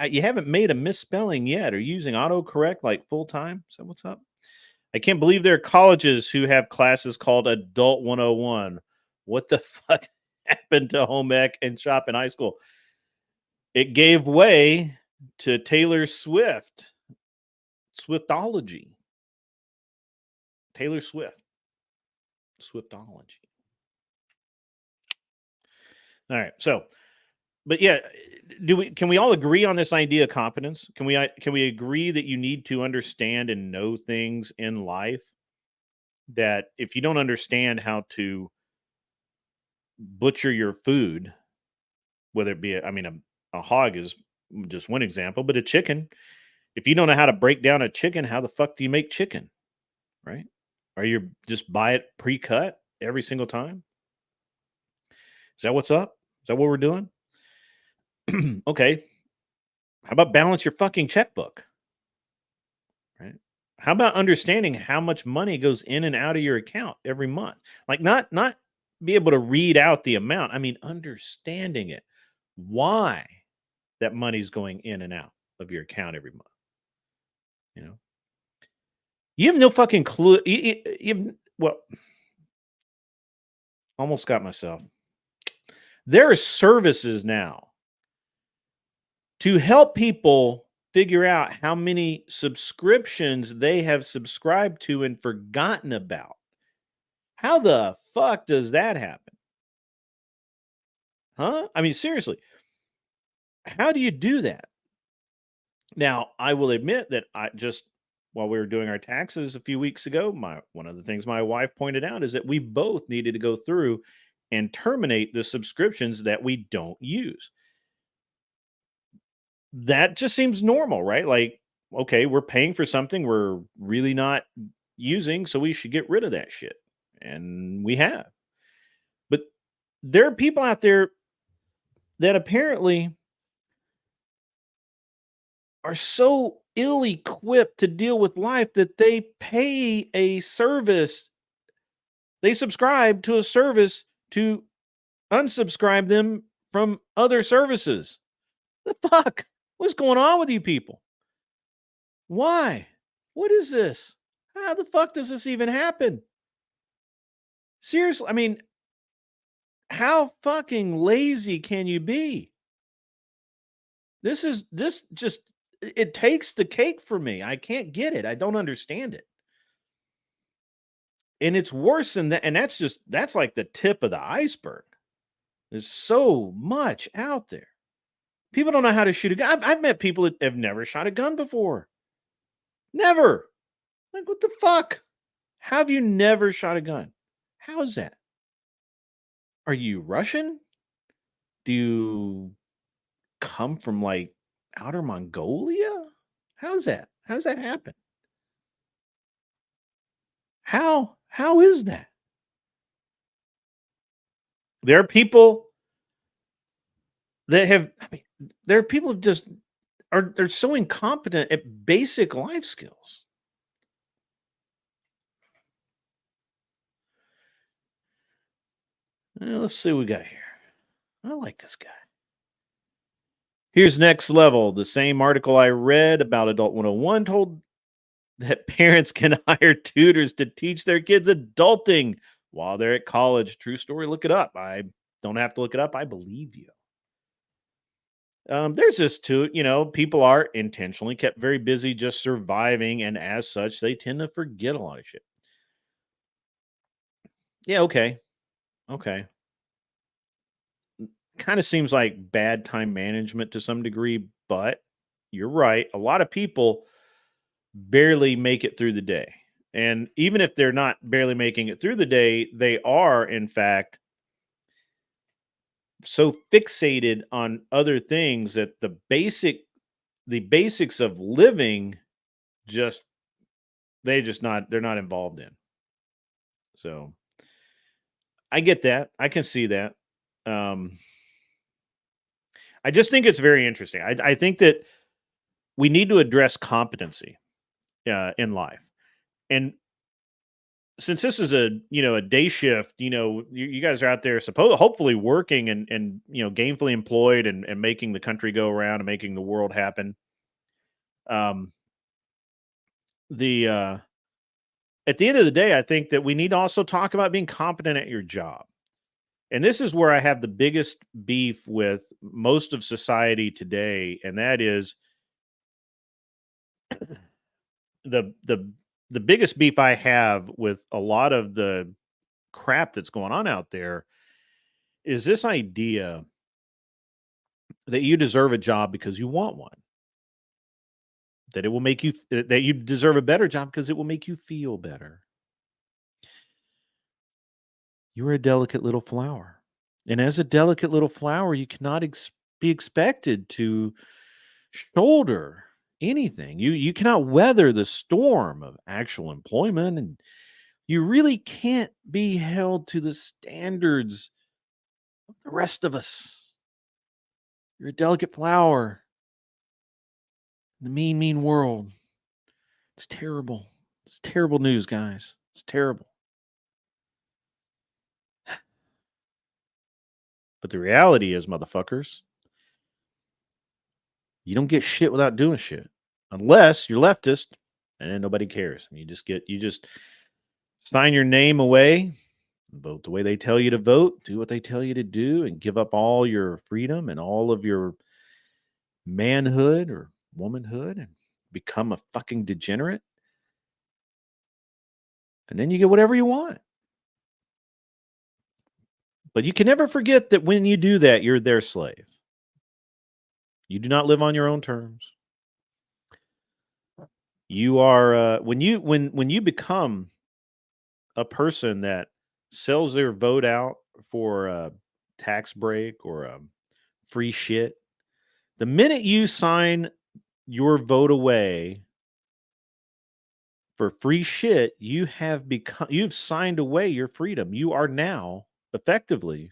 you haven't made a misspelling yet or using autocorrect like full time. So what's up? I can't believe there are colleges who have classes called Adult 101. What the fuck happened to home ec and shop in high school? It gave way to Taylor Swift. Swiftology. Taylor Swift. Swiftology. All right. So, but yeah, can we all agree on this idea of competence? Can we agree that you need to understand and know things in life that if you don't understand how to butcher your food, whether it be a hog is just one example, but a chicken, if you don't know how to break down a chicken, how the fuck do you make chicken? Right? Or you just buy it pre-cut every single time? Is that what's up? Is that what we're doing? Okay. How about balance your fucking checkbook? Right? How about understanding how much money goes in and out of your account every month? Like not be able to read out the amount. I mean, understanding it. Why that money's going in and out of your account every month. You have no fucking clue. Well, almost got myself. There are services now to help people figure out how many subscriptions they have subscribed to and forgotten about. How the fuck does that happen? Huh? I mean, seriously, how do you do that? Now, I will admit that I just while we were doing our taxes a few weeks ago, my one of the things my wife pointed out is that we both needed to go through and terminate the subscriptions that we don't use. That just seems normal, right? Like, okay, we're paying for something we're really not using, so we should get rid of that shit. And we have. But there are people out there that apparently are so ill equipped to deal with life that they pay a service, they subscribe to a service to unsubscribe them from other services. The fuck? What's going on with you people? Why? What is this? How the fuck does this even happen? Seriously, I mean, how fucking lazy can you be? This just it takes the cake for me. I can't get it. I don't understand it. And it's worse than that. And that's like the tip of the iceberg. There's so much out there. People don't know how to shoot a gun. I've met people that have never shot a gun before. Never. Like, what the fuck? How have you never shot a gun? How is that? Are you Russian? Do you come from like outer Mongolia? How's that? How's that happen? How is that? There are people that have I mean, there are people who just are so incompetent at basic life skills. Let's see what we got here. I like this guy. Here's Next Level. The same article I read about Adult 101 told that parents can hire tutors to teach their kids adulting while they're at college. True story. Look it up. I don't have to look it up. I believe you. There's this too, people are intentionally kept very busy just surviving, and as such, they tend to forget a lot of shit. Yeah, okay. Okay. Kind of seems like bad time management to some degree, but you're right. A lot of people barely make it through the day. And even if they're not barely making it through the day, they are, in fact, so fixated on other things that the basics of living just they're not involved in. So I get that. I can see that. Um, I just think it's very interesting. I think that we need to address competency in life. And since this is a day shift, you guys are out there hopefully working and gainfully employed and making the country go around and making the world happen. Um, the At the end of the day, I think that we need to also talk about being competent at your job. And this is where I have the biggest beef with most of society today, and that is the biggest beef I have with a lot of the crap that's going on out there is this idea that you deserve a job because you want one. That it will make you that you deserve a better job because it will make you feel better. You are a delicate little flower. And as a delicate little flower, you cannot be expected to shoulder anything. You cannot weather the storm of actual employment, and you really can't be held to the standards of the rest of us. You're a delicate flower in the mean, mean world. It's terrible. It's terrible news, guys. It's terrible. But the reality is, motherfuckers, you don't get shit without doing shit. Unless you're leftist and then nobody cares. You just sign your name away, vote the way they tell you to vote, do what they tell you to do, and give up all your freedom and all of your manhood or womanhood and become a fucking degenerate. And then you get whatever you want. But you can never forget that when you do that, you're their slave. You do not live on your own terms. You are when you become a person that sells their vote out for a tax break or a free shit. The minute you sign your vote away for free shit, you've signed away your freedom. You are now effectively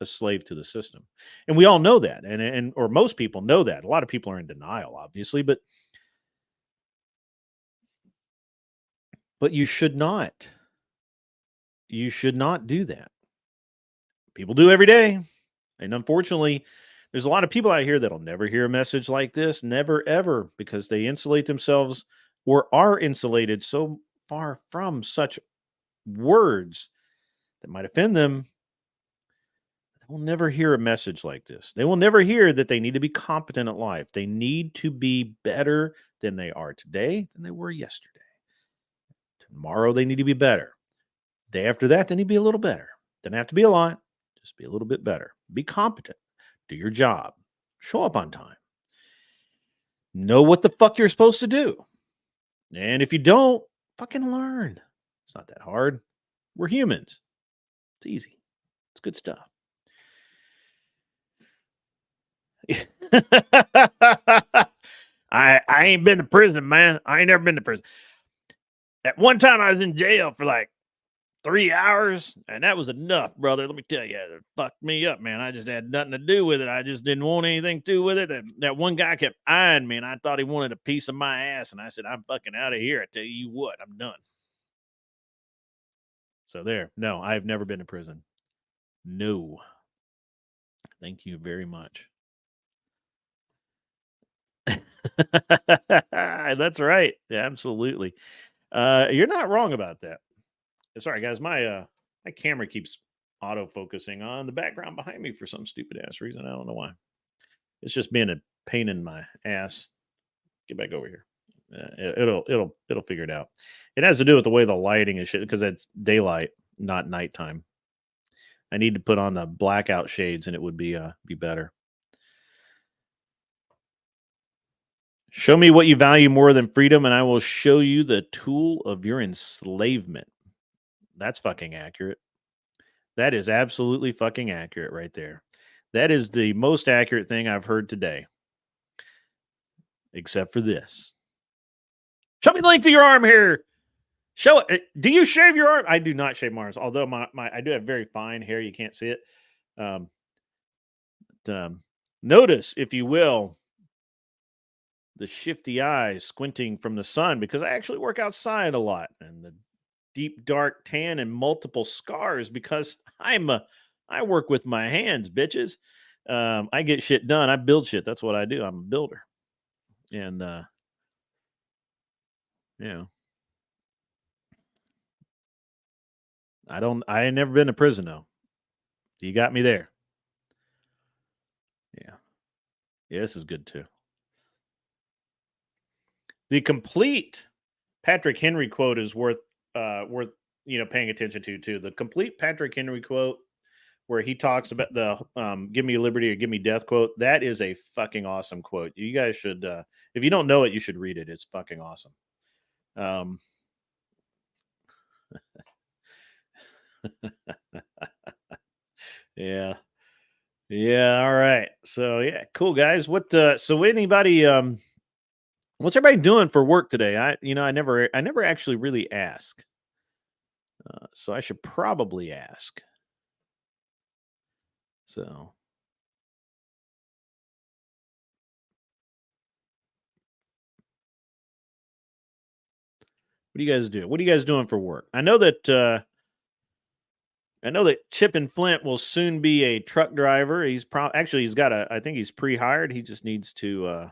a slave to the system. And we all know that. And or most people know that. A lot of people are in denial, obviously, but you should not. You should not do that. People do every day. And unfortunately, there's a lot of people out here that'll never hear a message like this, never ever, because they insulate themselves or are insulated so far from such words that might offend them. They will never hear a message like this. They will never hear that they need to be competent at life. They need to be better than they are today, than they were yesterday. Tomorrow, they need to be better. Day after that, they need to be a little better. Doesn't have to be a lot, just be a little bit better. Be competent. Do your job. Show up on time. Know what the fuck you're supposed to do. And if you don't, fucking learn. It's not that hard. We're humans. It's easy. It's good stuff. I ain't been to prison, man. I ain't never been to prison. At one time, I was in jail for like 3 hours, and that was enough, brother. Let me tell you, it fucked me up, man. I just had nothing to do with it. I just didn't want anything to do with it. That one guy kept eyeing me, and I thought he wanted a piece of my ass, and I said, I'm fucking out of here. I tell you what, I'm done. So there. No, I've never been to prison. No. Thank you very much. That's right. Yeah, absolutely. You're not wrong about that. Sorry, guys. My camera keeps auto focusing on the background behind me for some stupid ass reason. I don't know why. It's just being a pain in my ass. Get back over here. It'll figure it out. It has to do with the way the lighting is shit because it's daylight, not nighttime. I need to put on the blackout shades, and it would be better. Show me what you value more than freedom, and I will show you the tool of your enslavement. That's fucking accurate. That is absolutely fucking accurate right there. That is the most accurate thing I've heard today. Except for this. Show me the length of your arm here. Show it. Do you shave your arm? I do not shave my arms, although my I do have very fine hair. You can't see it. Notice, if you will, the shifty eyes squinting from the sun because I actually work outside a lot, and the deep dark tan and multiple scars because I work with my hands, bitches. I get shit done. I build shit. That's what I do. I'm a builder. And I ain't never been to prison though. You got me there. Yeah. Yeah, this is good too. The complete Patrick Henry quote is worth paying attention to too. The complete Patrick Henry quote where he talks about the give me liberty or give me death quote. That is a fucking awesome quote. You guys should if you don't know it, you should read it. It's fucking awesome. Yeah. Yeah, all right. So yeah, cool guys. What so anybody what's everybody doing for work today? I never actually really ask. So I should probably ask. So what do you guys do? What are you guys doing for work? I know that Chip and Flint will soon be a truck driver. He's I think he's pre-hired. He just needs to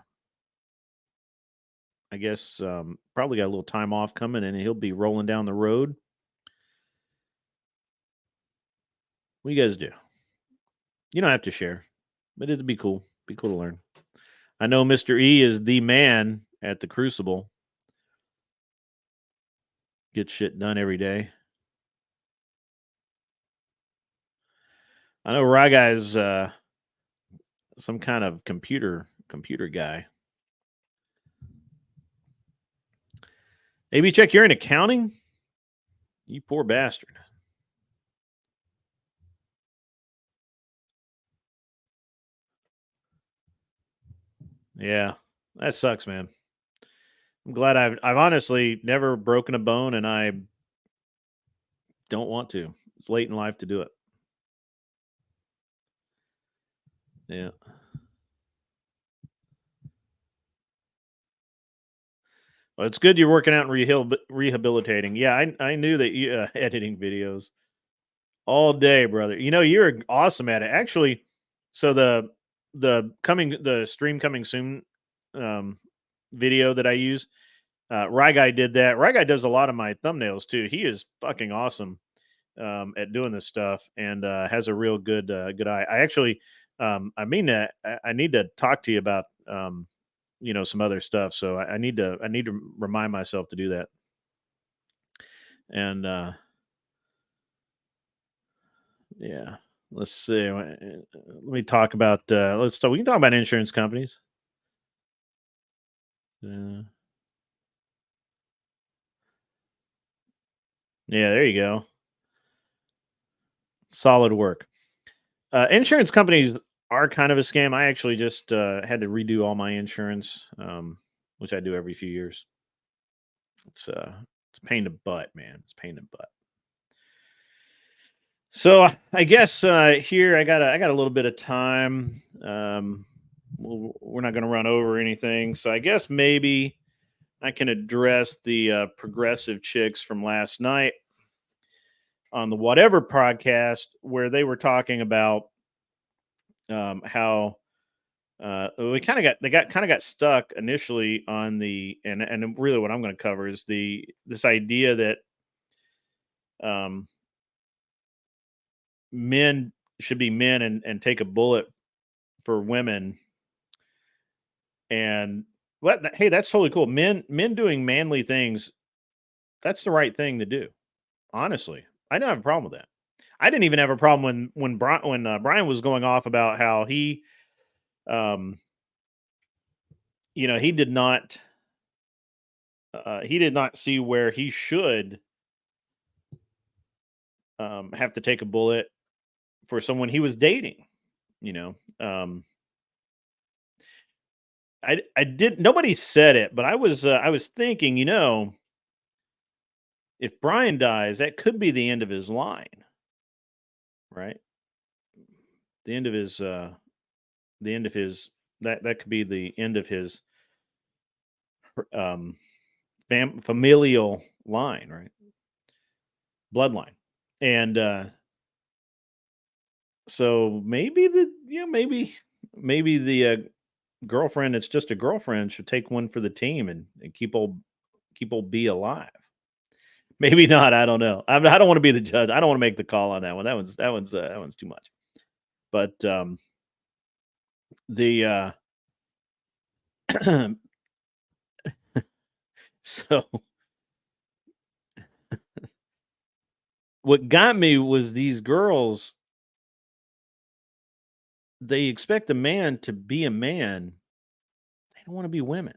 I guess probably got a little time off coming and he'll be rolling down the road. What do you guys do? You don't have to share, but it'd be cool. Be cool to learn. I know Mr. E is the man at the Crucible. Gets shit done every day. I know Rye Guy's some kind of computer guy. AB Check, you're in accounting? You poor bastard. Yeah, that sucks, man. I'm glad I've honestly never broken a bone, and I don't want to. It's late in life to do it. Yeah. Well, it's good you're working out and rehabilitating. Yeah, I knew that you editing videos all day, brother. You know, you're awesome at it. Actually, so the stream coming soon video that I use, Rye Guy did that. Rye Guy does a lot of my thumbnails too. He is fucking awesome at doing this stuff and has a real good good eye. I actually I mean that I need to talk to you about you know, some other stuff. So I need to remind myself to do that. And yeah, let's see. Let me talk about we can talk about insurance companies. Yeah, there you go. Solid work. Insurance companies are kind of a scam. I actually just had to redo all my insurance, which I do every few years. It's a pain in the butt, man. It's a pain in the butt. So I guess here I got a little bit of time. We're not going to run over anything, so I guess maybe I can address the progressive chicks from last night on the Whatever podcast, where they were talking about how we kind of got stuck initially on the and really what I'm going to cover is this idea that um, men should be men and take a bullet for women. And hey, that's totally cool. Men doing manly things, that's the right thing to do. Honestly, I don't have a problem with that. I didn't even have a problem when Brian was going off about how he, you know, he did not see where he should have to take a bullet for someone he was dating. You know, I did. Nobody said it, but I was thinking, you know, if Brian dies, that could be the end of his line, right? The end of his that could be the end of his um familial line, right? Bloodline. And so maybe maybe the girlfriend that's just a girlfriend should take one for the team and keep old B alive. Maybe not. I don't know. I don't want to be the judge. I don't want to make the call on that one. That one's too much. But the so what got me was these girls, they expect a man to be a man. They don't want to be women.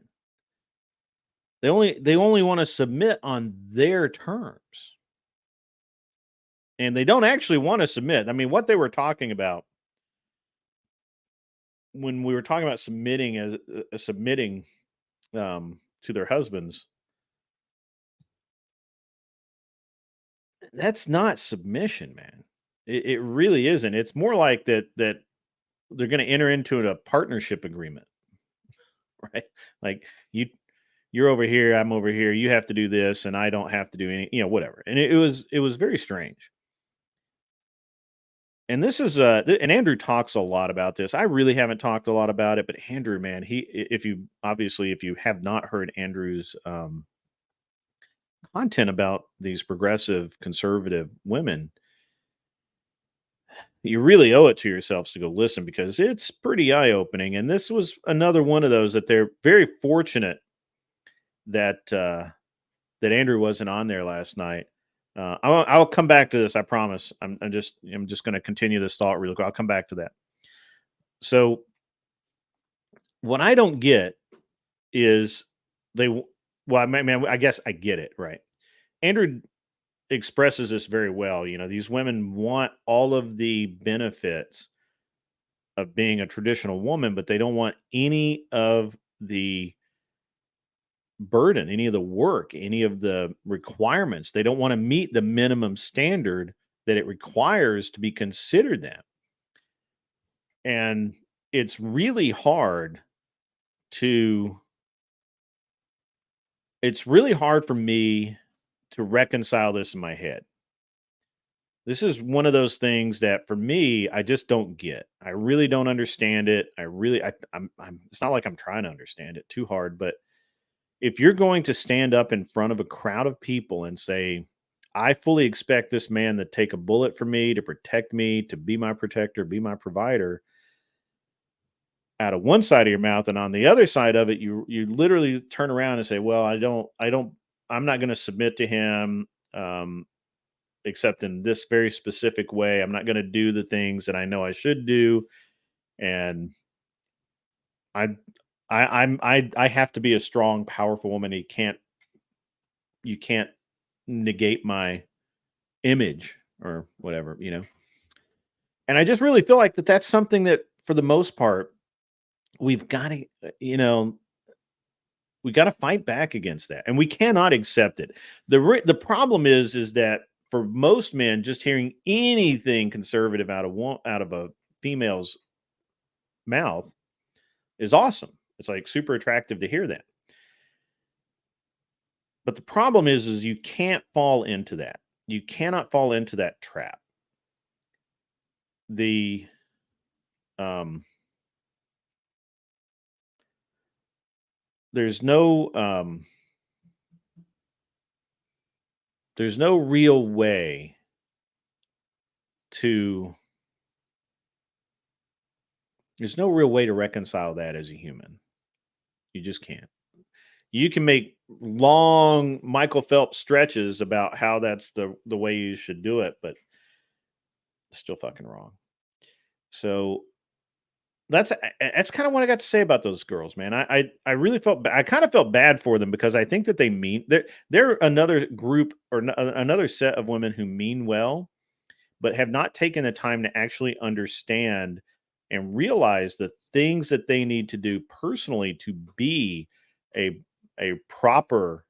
They only want to submit on their terms. And they don't actually want to submit. I mean, what they were talking about when we were talking about submitting to their husbands, that's not submission, man. It really isn't. It's more like that they're going to enter into a partnership agreement, right? Like you're over here, I'm over here. You have to do this, and I don't have to do any, you know, whatever. And it was very strange. And this is and Andrew talks a lot about this. I really haven't talked a lot about it, but Andrew, man, if you have not heard Andrew's content about these progressive conservative women, you really owe it to yourselves to go listen because it's pretty eye-opening. And this was another one of those that they're very fortunate that that Andrew wasn't on there last night. I'll come back to this. I promise. I'm just going to continue this thought real quick. I'll come back to that. So what I don't get is well, I guess I get it, right? Andrew expresses this very well. These women want all of the benefits of being a traditional woman, but they don't want any of the burden, any of the work, any of the requirements. They don't want to meet the minimum standard that it requires to be considered that. And it's really hard to it's really hard for me to reconcile this in my head. This is one of those things that for me, I just don't get. I really don't understand it. I'm it's not like I'm trying to understand it too hard, but if you're going to stand up in front of a crowd of people and say, I fully expect this man to take a bullet for me, to protect me, to be my protector, be my provider, out of one side of your mouth, and on the other side of it, you literally turn around and say, well, I'm not going to submit to him, except in this very specific way. I'm not going to do the things that I know I should do. And I have to be a strong, powerful woman. You can't negate my image or whatever. And I just really feel like that's something that for the most part, we've got to, we got to fight back against that, and we cannot accept it. The problem is that for most men, just hearing anything conservative out of a female's mouth is awesome. It's like super attractive to hear that. But the problem is you can't fall into that. You cannot fall into that trap. The there's no real way to reconcile that as a human. You just can't. You can make long Michael Phelps stretches about how that's the way you should do it, but it's still fucking wrong. So that's kind of what I got to say about those girls, man. I really I kind of felt bad for them because I think that they're another group or another set of women who mean well, but have not taken the time to actually understand and realize the things that they need to do personally to be a proper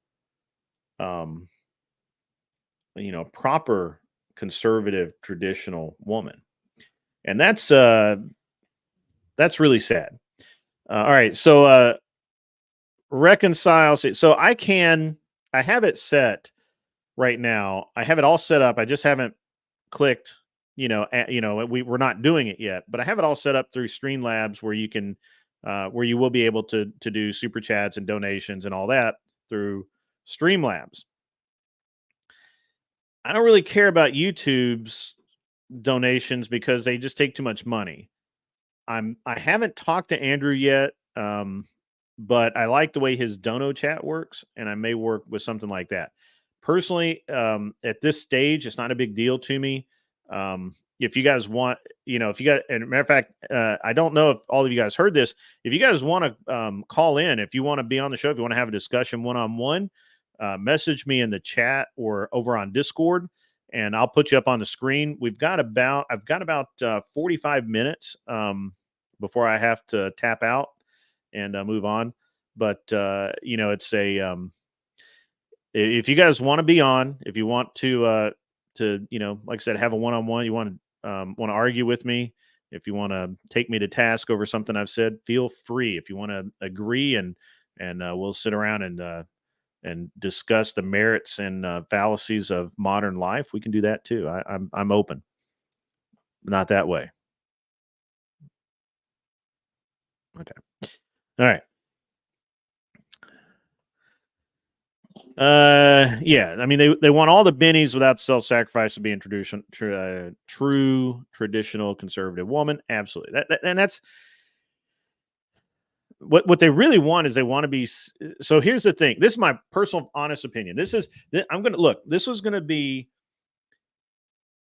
proper conservative traditional woman. And that's really sad. All right, so reconcile. So I have it set right now. I have it all set up. I just haven't clicked. We're not doing it yet, but I have it all set up through Streamlabs where you will be able to do super chats and donations and all that through Streamlabs. I don't really care about YouTube's donations because they just take too much money. I haven't talked to Andrew yet, but I like the way his dono chat works, and I may work with something like that. Personally, at this stage, it's not a big deal to me. If you guys want, and matter of fact, I don't know if all of you guys heard this. If you guys want to call in, if you want to be on the show, if you want to have a discussion one-on-one, message me in the chat or over on Discord, and I'll put you up on the screen. I've got about 45 minutes before I have to tap out and move on. But it's if you guys want to be on, if you want to like I said, have a one-on-one, you want to argue with me, if you want to take me to task over something I've said, feel free. If you want to agree and we'll sit around and discuss the merits and fallacies of modern life, we can do that too. I'm open. Not that way. Okay. All right. Yeah. I mean, they want all the bennies without self-sacrifice to be in true traditional conservative woman. Absolutely. And what they really want is they want to be. So here's the thing. This is my personal, honest opinion. I'm going to look. This is going to be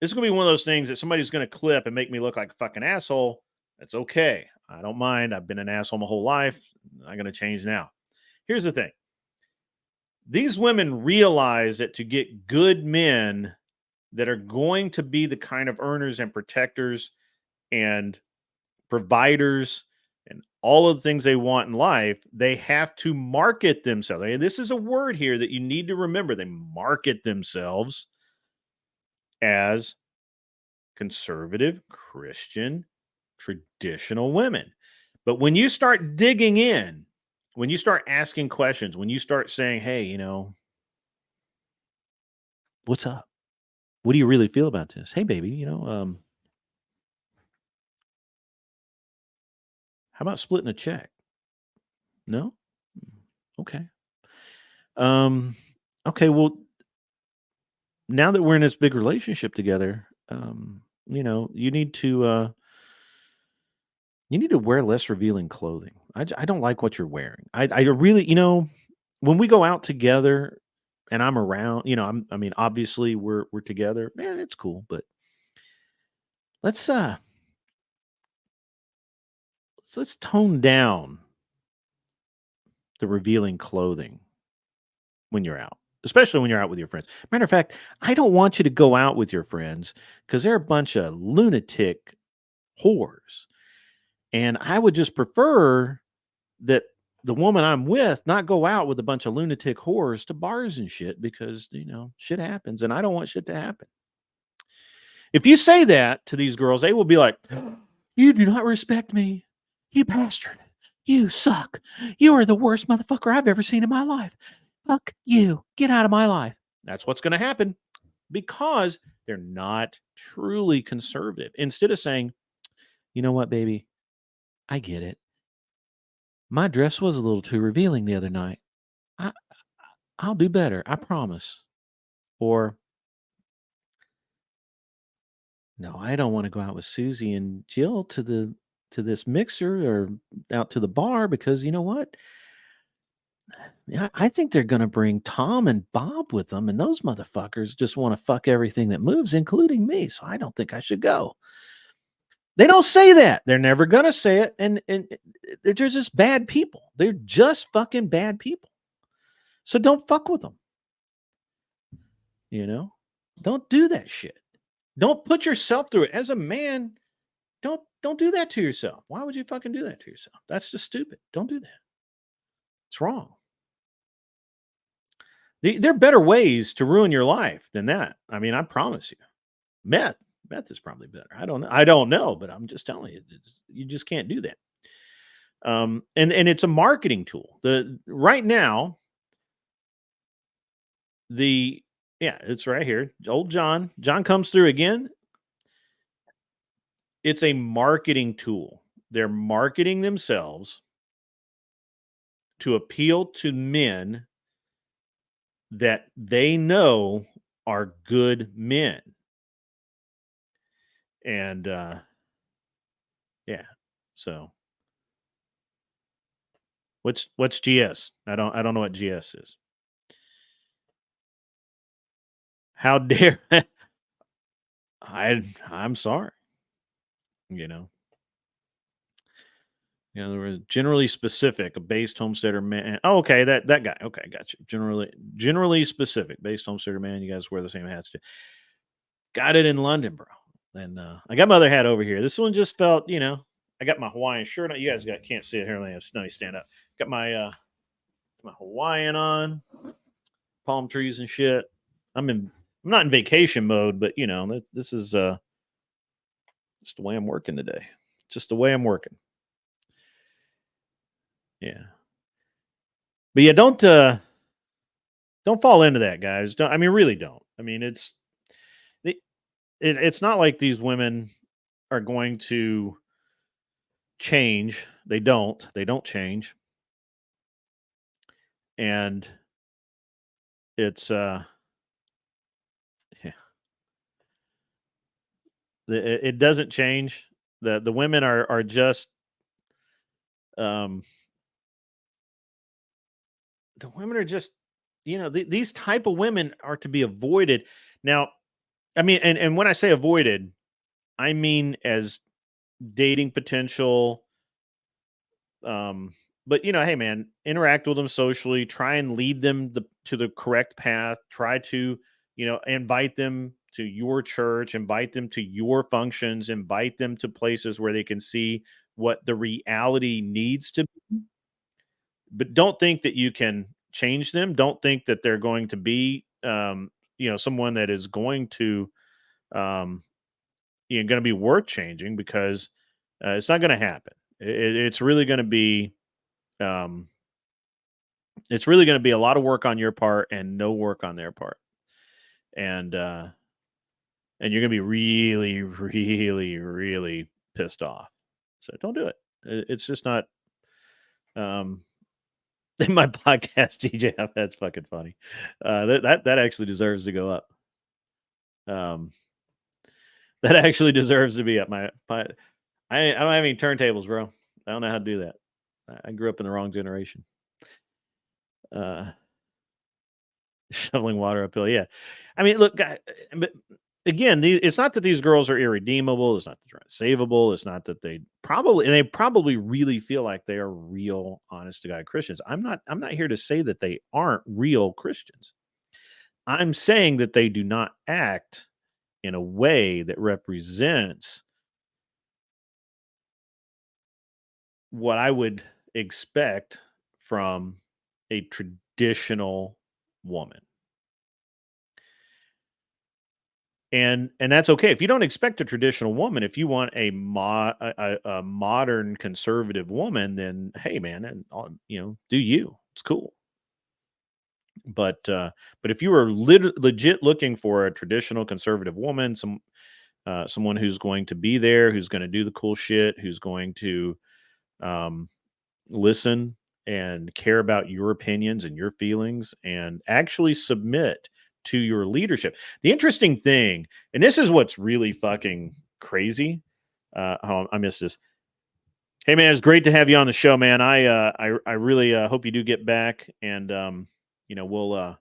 one of those things that somebody's going to clip and make me look like a fucking asshole. That's okay. I don't mind. I've been an asshole my whole life. I'm not going to change now. Here's the thing. These women realize that to get good men that are going to be the kind of earners and protectors and providers and all of the things they want in life, they have to market themselves. And this is a word here that you need to remember. They market themselves as conservative, Christian, traditional women. But when you start digging in, when you start asking questions, when you start saying, hey, what's up? What do you really feel about this? Hey, baby, how about splitting a check? No? Okay. Okay, well, now that we're in this big relationship together, you need to wear less revealing clothing. I don't like what you're wearing. I really, when we go out together and I'm around, obviously we're together. Man, it's cool, but let's let's tone down the revealing clothing when you're out, especially when you're out with your friends. Matter of fact, I don't want you to go out with your friends because they're a bunch of lunatic whores. And I would just prefer that the woman I'm with not go out with a bunch of lunatic whores to bars and shit because, shit happens and I don't want shit to happen. If you say that to these girls, they will be like, you do not respect me. You bastard. You suck. You are the worst motherfucker I've ever seen in my life. Fuck you. Get out of my life. That's what's going to happen because they're not truly conservative. Instead of saying, you know what, baby? I get it. My dress was a little too revealing the other night. I'll do better. I promise. Or, no, I don't want to go out with Susie and Jill to this mixer or out to the bar because you know what? I think they're going to bring Tom and Bob with them, and those motherfuckers just want to fuck everything that moves, including me. So I don't think I should go. They don't say that. They're never going to say it. And they're just bad people. They're just fucking bad people. So don't fuck with them. Don't do that shit. Don't put yourself through it. As a man, don't do that to yourself. Why would you fucking do that to yourself? That's just stupid. Don't do that. It's wrong. There are better ways to ruin your life than that. I mean, I promise you. Meth is probably better. I don't know, but I'm just telling you, you just can't do that. And it's a marketing tool. Right now, it's right here. Old John comes through again. It's a marketing tool. They're marketing themselves to appeal to men that they know are good men. And so what's GS? I don't know what GS is. How dare I'm sorry. There was generally specific, a based homesteader man. Oh, okay, that guy. Okay, got you. Generally specific, based homesteader man. You guys wear the same hats too. Got it in London, bro. And I got my other hat over here. This one just felt, I got my Hawaiian shirt on. You guys can't see it here. Let me stand up. Got my Hawaiian on, palm trees and shit. I'm not in vacation mode, but this is just the way I'm working today. Just the way I'm working. Yeah. But yeah, don't fall into that, guys. Really don't. It's not like these women are going to change. They don't change. And it's it doesn't change. The women are just the women are just, these type of women are to be avoided. Now, I mean, and when I say avoided, I mean as dating potential. Um, but hey, man, interact with them socially. Try and lead them to the correct path. Try to, invite them to your church. Invite them to your functions. Invite them to places where they can see what the reality needs to be. But don't think that you can change them. Don't think that they're going to be, someone that is going to, um, going to be worth changing, because it's not going to happen. It's really going to be, um, it's really going to be a lot of work on your part and no work on their part, and you're going to be really, really, really pissed off. So don't do it. It's just not. Um, in my podcast, TJF, that's fucking funny. That actually deserves to go up. Um, that actually deserves to be up. I don't have any turntables, bro. I don't know how to do that. I grew up in the wrong generation. Shoveling water uphill. Yeah. I mean, look, but again, it's not that these girls are irredeemable. It's not that they're unsavable. It's not that they probably really feel like they are real, honest to God Christians. I'm not here to say that they aren't real Christians. I'm saying that they do not act in a way that represents what I would expect from a traditional woman. And that's okay. If you don't expect a traditional woman, if you want a modern conservative woman, then hey, man, and do you? It's cool. But if you are legit looking for a traditional conservative woman, someone who's going to be there, who's going to do the cool shit, who's going to um, listen and care about your opinions and your feelings and actually submit to your leadership. The interesting thing, and this is what's really fucking crazy. I missed this. Hey man, it's great to have you on the show, man. I really hope you do get back, and we'll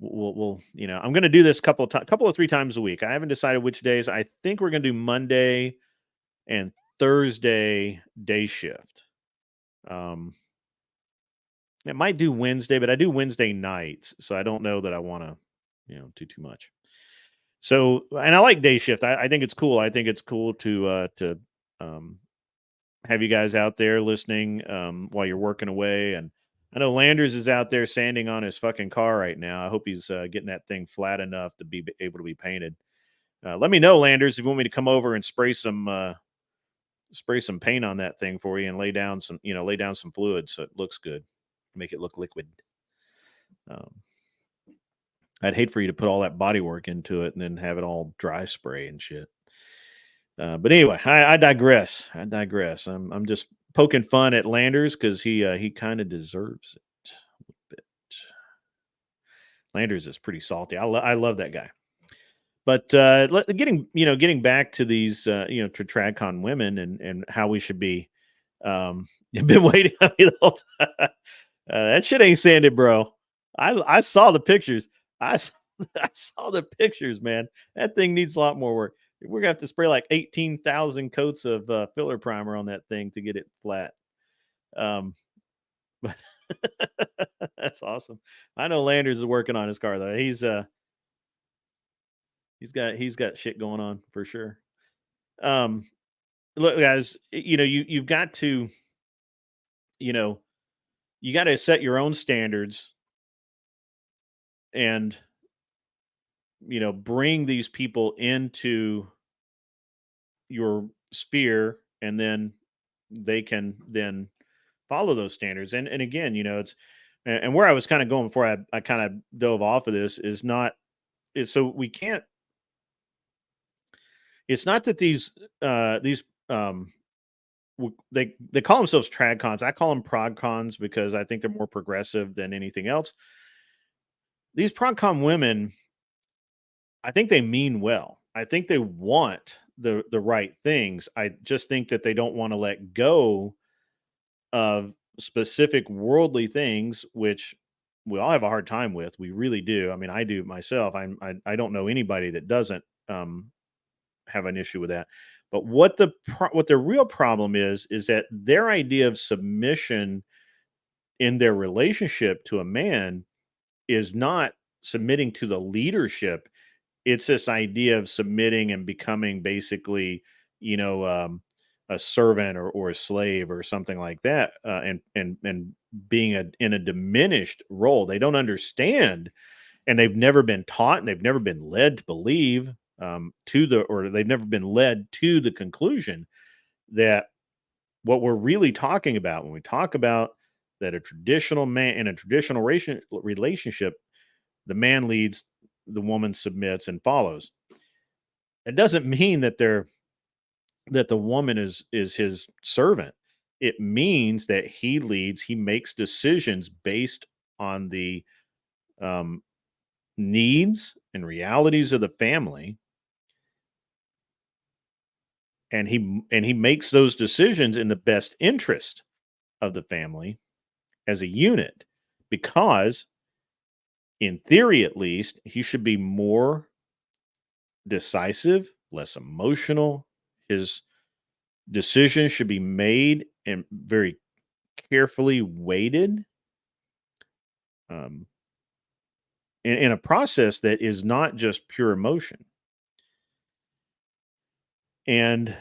I'm going to do this couple of 3 times a week. I haven't decided which days. I think we're going to do Monday and Thursday day shift. It might do Wednesday, but I do Wednesday nights, so I don't know that I want to, do too much. So, and I like day shift. I think it's cool. I think it's cool to have you guys out there listening while you're working away. And I know Landers is out there sanding on his fucking car right now. I hope he's getting that thing flat enough to be able to be painted. Let me know, Landers, if you want me to come over and spray some paint on that thing for you and lay down some fluid so it looks good, make it look liquid. I'd hate for you to put all that body work into it and then have it all dry spray and shit. But anyway, I digress. I'm just poking fun at Landers because he kind of deserves it a bit. Landers is pretty salty. I love that guy. But getting back to these to TradCon women and how we should be. You've been waiting on me the whole time. That shit ain't sanded, bro. I saw the pictures. I saw the pictures, man. That thing needs a lot more work. We're gonna have to spray like 18,000 coats of filler primer on that thing to get it flat. But that's awesome. I know Landers is working on his car though. He's got shit going on for sure. Look, guys, you've got to, you got to set your own standards and bring these people into your sphere, and then they can then follow those standards. And again, it's and where I was kind of going before I kind of dove off of this is so we can't. It's not that these they call themselves trad cons. I call them prog cons because I think they're more progressive than anything else. These prog con women, I think they mean well. I think they want the right things. I just think that they don't want to let go of specific worldly things, which we all have a hard time with. We really do. I mean, I do myself. I don't know anybody that doesn't have an issue with that. But what the real problem is that their idea of submission in their relationship to a man is not submitting to the leadership. It's this idea of submitting and becoming basically, you know, a servant or a slave or something like that, and being in a diminished role. They don't understand, and they've never been taught, and they've never been led to believe or they've never been led to the conclusion that what we're really talking about when we talk about that a traditional man in a traditional relationship, the man leads, the woman submits and follows. It doesn't mean that the woman is his servant. It means that he leads, he makes decisions based on the um, needs and realities of the family, and he makes those decisions in the best interest of the family as a unit, because in theory at least he should be more decisive, less emotional. His decisions should be made and very carefully weighted, um, in a process that is not just pure emotion. And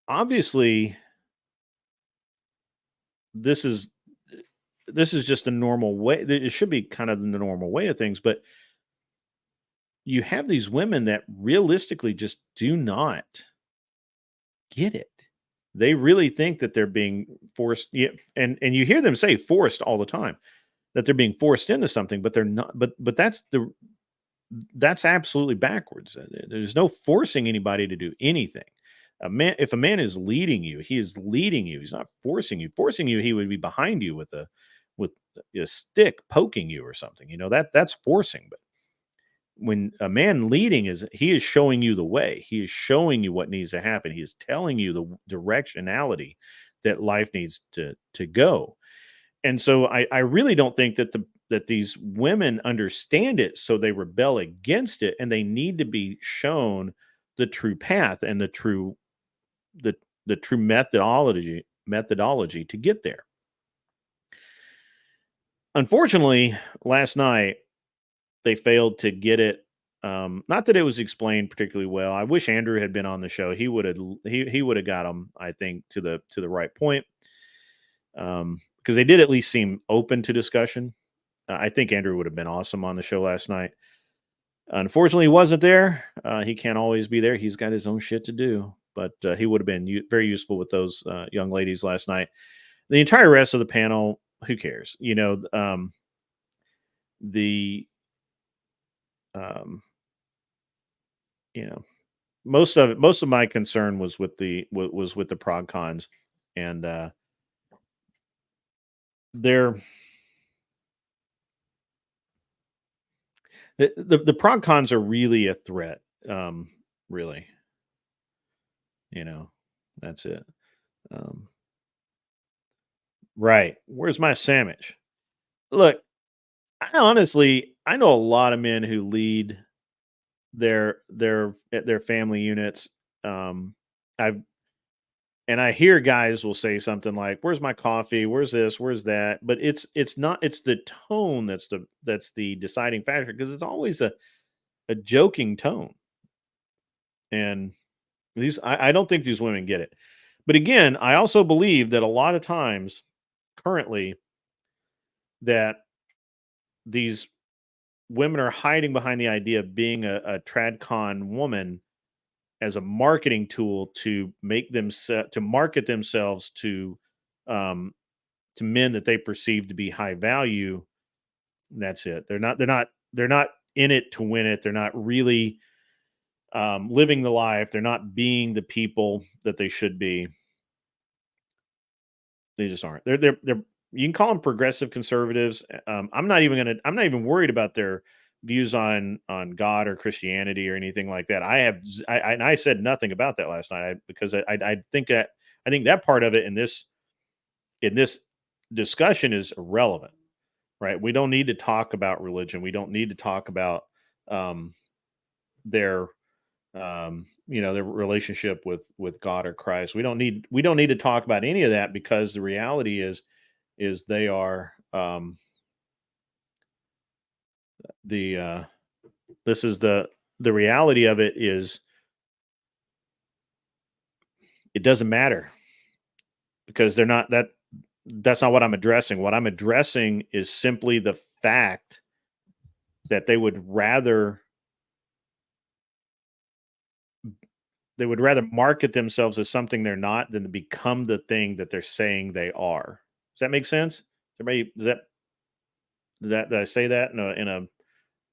obviously, this is this is just the normal way. It should be kind of the normal way of things, but you have these women that realistically just do not get it. They really think that they're being forced, yeah, and you hear them say forced all the time, that they're being forced into something, but they're not. But that's absolutely backwards. There's no forcing anybody to do anything. If a man is leading you, he is leading you. He's not forcing you. Forcing you, he would be behind you with a stick poking you or something. You know, that's forcing. But when a man leading, is he is showing you the way. He is showing you what needs to happen. He is telling you the directionality that life needs to go. And so I really don't think that these women understand it, so they rebel against it, and they need to be shown the true path and the the true methodology to get there. Unfortunately, last night they failed to get it. Not that it was explained particularly well. I wish Andrew had been on the show. He would have got them, I think, to the right point. Because they did at least seem open to discussion. I think Andrew would have been awesome on the show last night. Unfortunately, he wasn't there. He can't always be there. He's got his own shit to do. But he would have been very useful with those young ladies last night. The entire rest of the panel, who cares? You know, the you know, most of my concern was with the prog cons, and they're the prog cons are really a threat. Really, you know, that's it. Um, right. Where's my sandwich? Look, I know a lot of men who lead their family units. I've and I hear guys will say something like, "Where's my coffee? Where's this? Where's that?" But it's not. It's the tone that's the deciding factor, because it's always a joking tone. And I don't think these women get it. But again, I also believe that a lot of times currently that these women are hiding behind the idea of being a tradcon woman as a marketing tool to make them to market themselves um, to men that they perceive to be high value. That's it. They're not in it to win it. They're not really living the life. They're not being the people that they should be. They just aren't. They're you can call them progressive conservatives. I'm not even worried about their views on God or Christianity or anything like that. And I said nothing about that last night, because I think that part of it in this in this discussion is irrelevant, right? We don't need to talk about religion. We don't need to talk about their their relationship with God or Christ. We don't need to talk about any of that, because the reality is they are the this is the reality of it is it doesn't matter, because they're not that's not what I'm addressing. What I'm addressing is simply the fact that they would rather market themselves as something they're not than to become the thing that they're saying they are. Does that make sense? Everybody, did I say that in a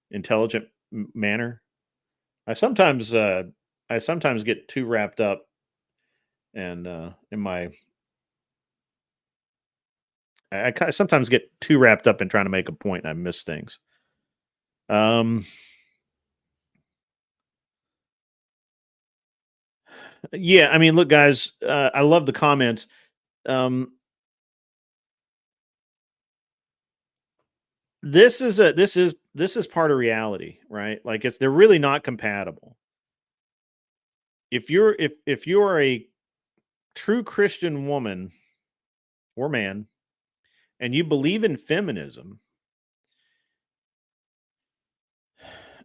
intelligent manner? I sometimes get too wrapped up and in my I sometimes get too wrapped up in trying to make a point and I miss things. Yeah, I mean, look, guys, I love the comments. This is part of reality, right? Like, they're really not compatible. If you're a true Christian woman or man and you believe in feminism,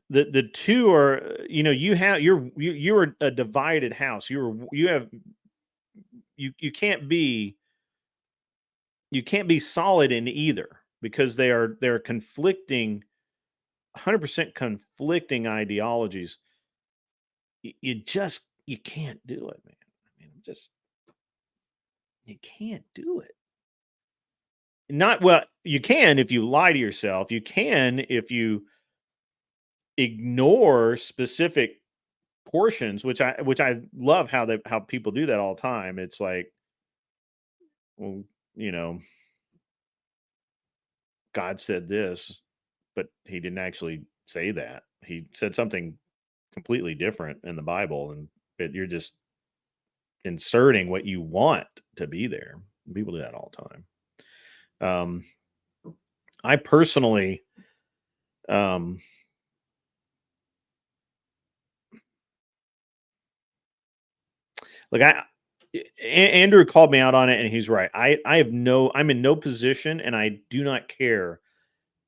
the two are, you're a divided house. You can't be solid in either, because they're conflicting, 100% conflicting ideologies. You can't do it, man. I mean, you can't do it. Not well, you can if you lie to yourself. You can if you ignore specific portions, which I love how people do that all the time. It's like, well, God said this, but he didn't actually say that. He said something completely different in the Bible, and you're just inserting what you want to be there. People do that all the time. I personally, look, Andrew called me out on it, and he's right. I'm in no position, and I do not care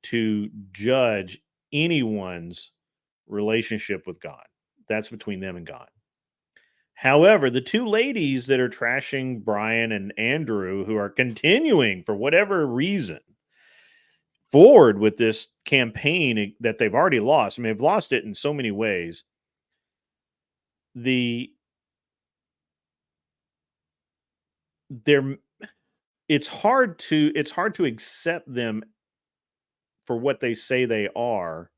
to judge anyone's relationship with God. That's between them and God. However, the two ladies that are trashing Brian and Andrew, who are continuing for whatever reason forward with this campaign that they've already lost. I mean, they've lost it in so many ways. It's hard to accept them for what they say they are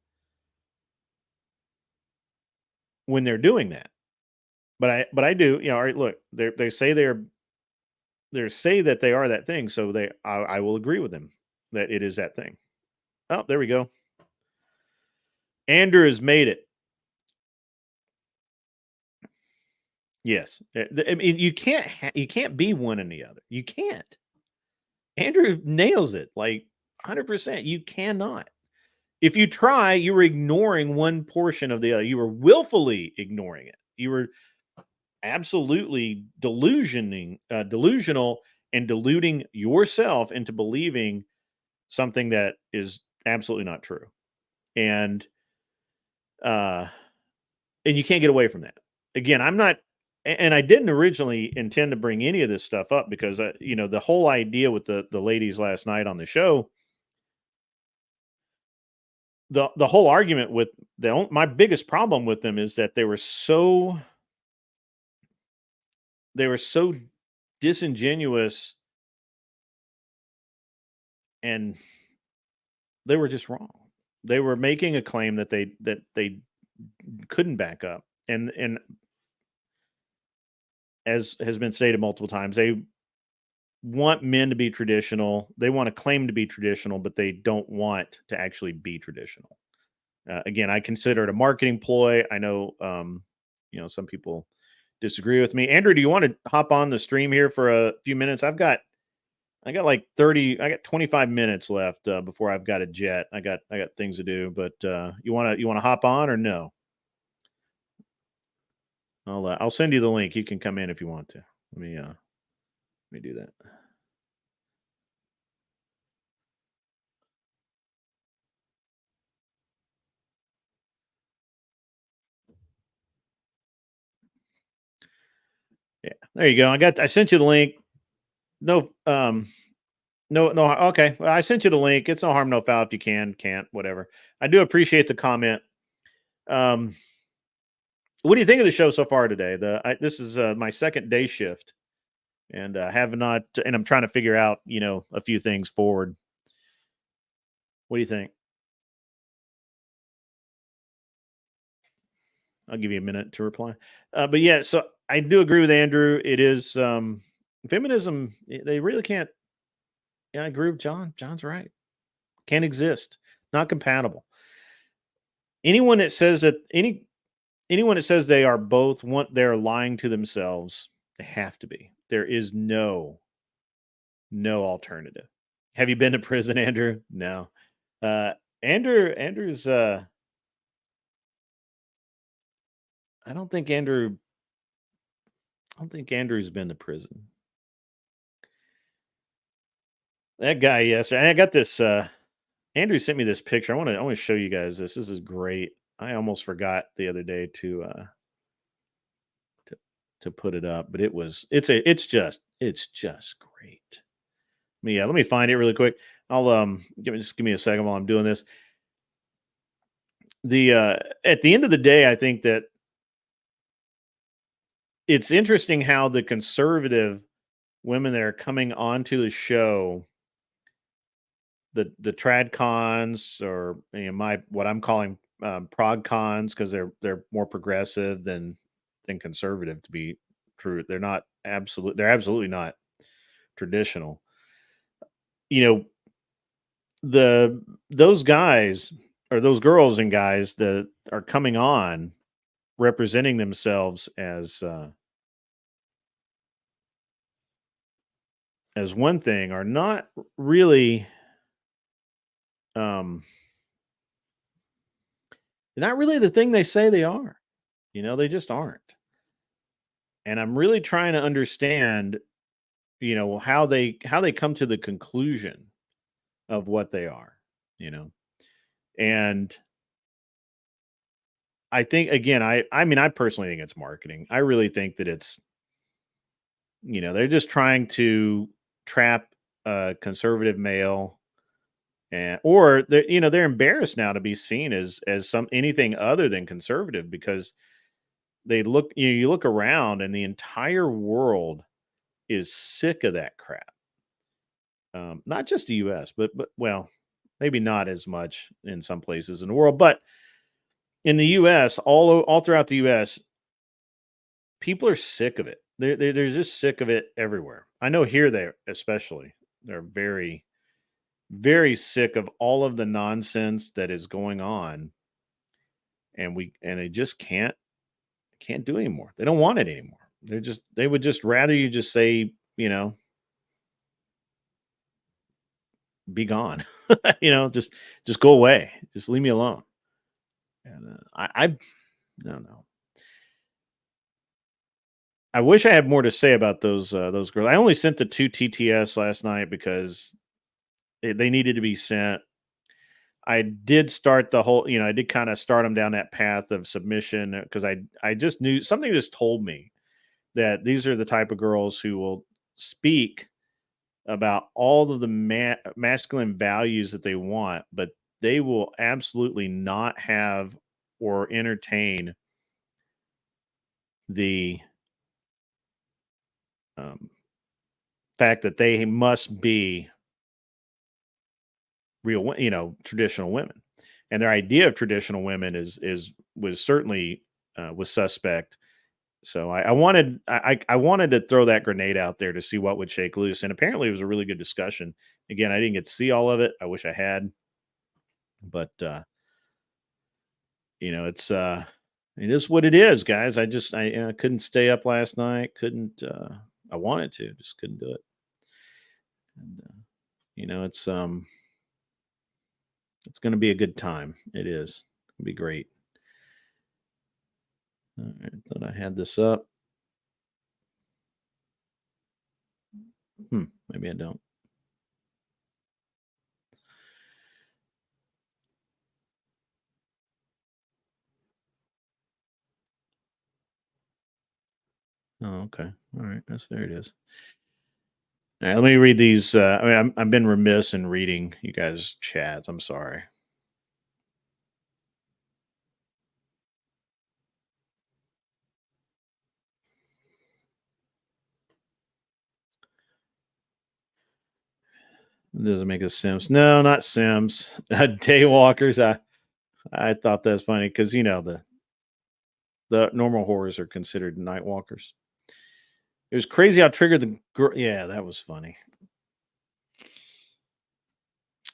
when they're doing that. But I do, all right, look, they say they say that they are that thing, so I will agree with them that it is that thing. Oh, there we go. Andrew has made it. Yes. I mean, you can't be one and the other. You can't. Andrew nails it, like, 100%. You cannot. If you try, you were ignoring one portion of the other. You were willfully ignoring it. You were absolutely delusional and deluding yourself into believing something that is absolutely not true. And you can't get away from that. Again, I'm not, and I didn't originally intend to bring any of this stuff up, because the whole idea with the ladies last night on the show, the whole argument with my biggest problem with them is that they were so disingenuous, and they were just wrong. They were making a claim that they couldn't back up, and as has been stated multiple times, they want men to be traditional. They want to claim to be traditional, but they don't want to actually be traditional. Again, I consider it a marketing ploy. I know, some people disagree with me. Andrew, do you want to hop on the stream here for a few minutes? I've got I got like 30. I got 25 minutes left before I've got a jet. I got things to do. But you wanna hop on or no? I'll send you the link. You can come in if you want to. Let me do that. Yeah, there you go. I sent you the link. No, no. Okay, well, I sent you the link. It's no harm, no foul. If you can't, whatever. I do appreciate the comment. Um, what do you think of the show so far today? This is my second day shift, and have not, and I'm trying to figure out, a few things forward. What do you think? I'll give you a minute to reply. But yeah, so I do agree with Andrew. It is feminism. They really can't. Yeah, I agree with John. John's right. Can't exist. Not compatible. Anyone that says that anyone that says they are both they're lying to themselves. They have to be. There is no alternative. Have you been to prison, Andrew? No. Uh, Andrew's. I don't think Andrew. I don't think Andrew's been to prison. That guy, yes. And I got this. Andrew sent me this picture. I want to show you guys this. This is great. I almost forgot the other day to to put it up, but it's just great. Yeah, let me find it really quick. I'll give me a second while I'm doing this. The At the end of the day, I think that it's interesting how the conservative women that are coming onto the show, the trad cons, or my what I'm calling prog cons, because they're more progressive than conservative, to be true. They're absolutely not traditional. You know, those guys, or those girls and guys that are coming on representing themselves as one thing, are not really um they're not really the thing they say they are. They just aren't. And I'm really trying to understand, how they come to the conclusion of what they are, you know. And I think, again, I mean, I personally think it's marketing. I really think that they're just trying to trap a conservative male, or they're embarrassed now to be seen as some anything other than conservative, because you look around and the entire world is sick of that crap. Not just the US, but well, maybe not as much in some places in the world, but in the US, all throughout the US, people are sick of it. They're just sick of it everywhere. I know here they're very, very sick of all of the nonsense that is going on, and they just can't do anymore. They don't want it anymore. They would just rather you just say, be gone. Just go away. Just leave me alone. And I don't know. I wish I had more to say about those girls. I only sent the two TTS last night because they needed to be sent. I did start I did kind of start them down that path of submission, because I just knew something just told me that these are the type of girls who will speak about all of the masculine values that they want, but they will absolutely not have or entertain the um, fact that they must be traditional women. And their idea of traditional women was certainly was suspect. So I wanted to throw that grenade out there to see what would shake loose, and apparently it was a really good discussion. Again, I didn't get to see all of it. I wish I had, but it is what it is, guys. I couldn't stay up last night. Couldn't I wanted to, just couldn't do it. And, it's going to be a good time. It is. It'll be great. All right, thought I had this up. Maybe I don't. Oh, okay. All right. There it is. All right, let me read these. I've been remiss in reading you guys' chats. I'm sorry. It doesn't make us Sims. No, not Sims. Daywalkers. I thought that's funny because the normal horrors are considered night walkers. It was crazy how triggered the girl. Yeah, that was funny.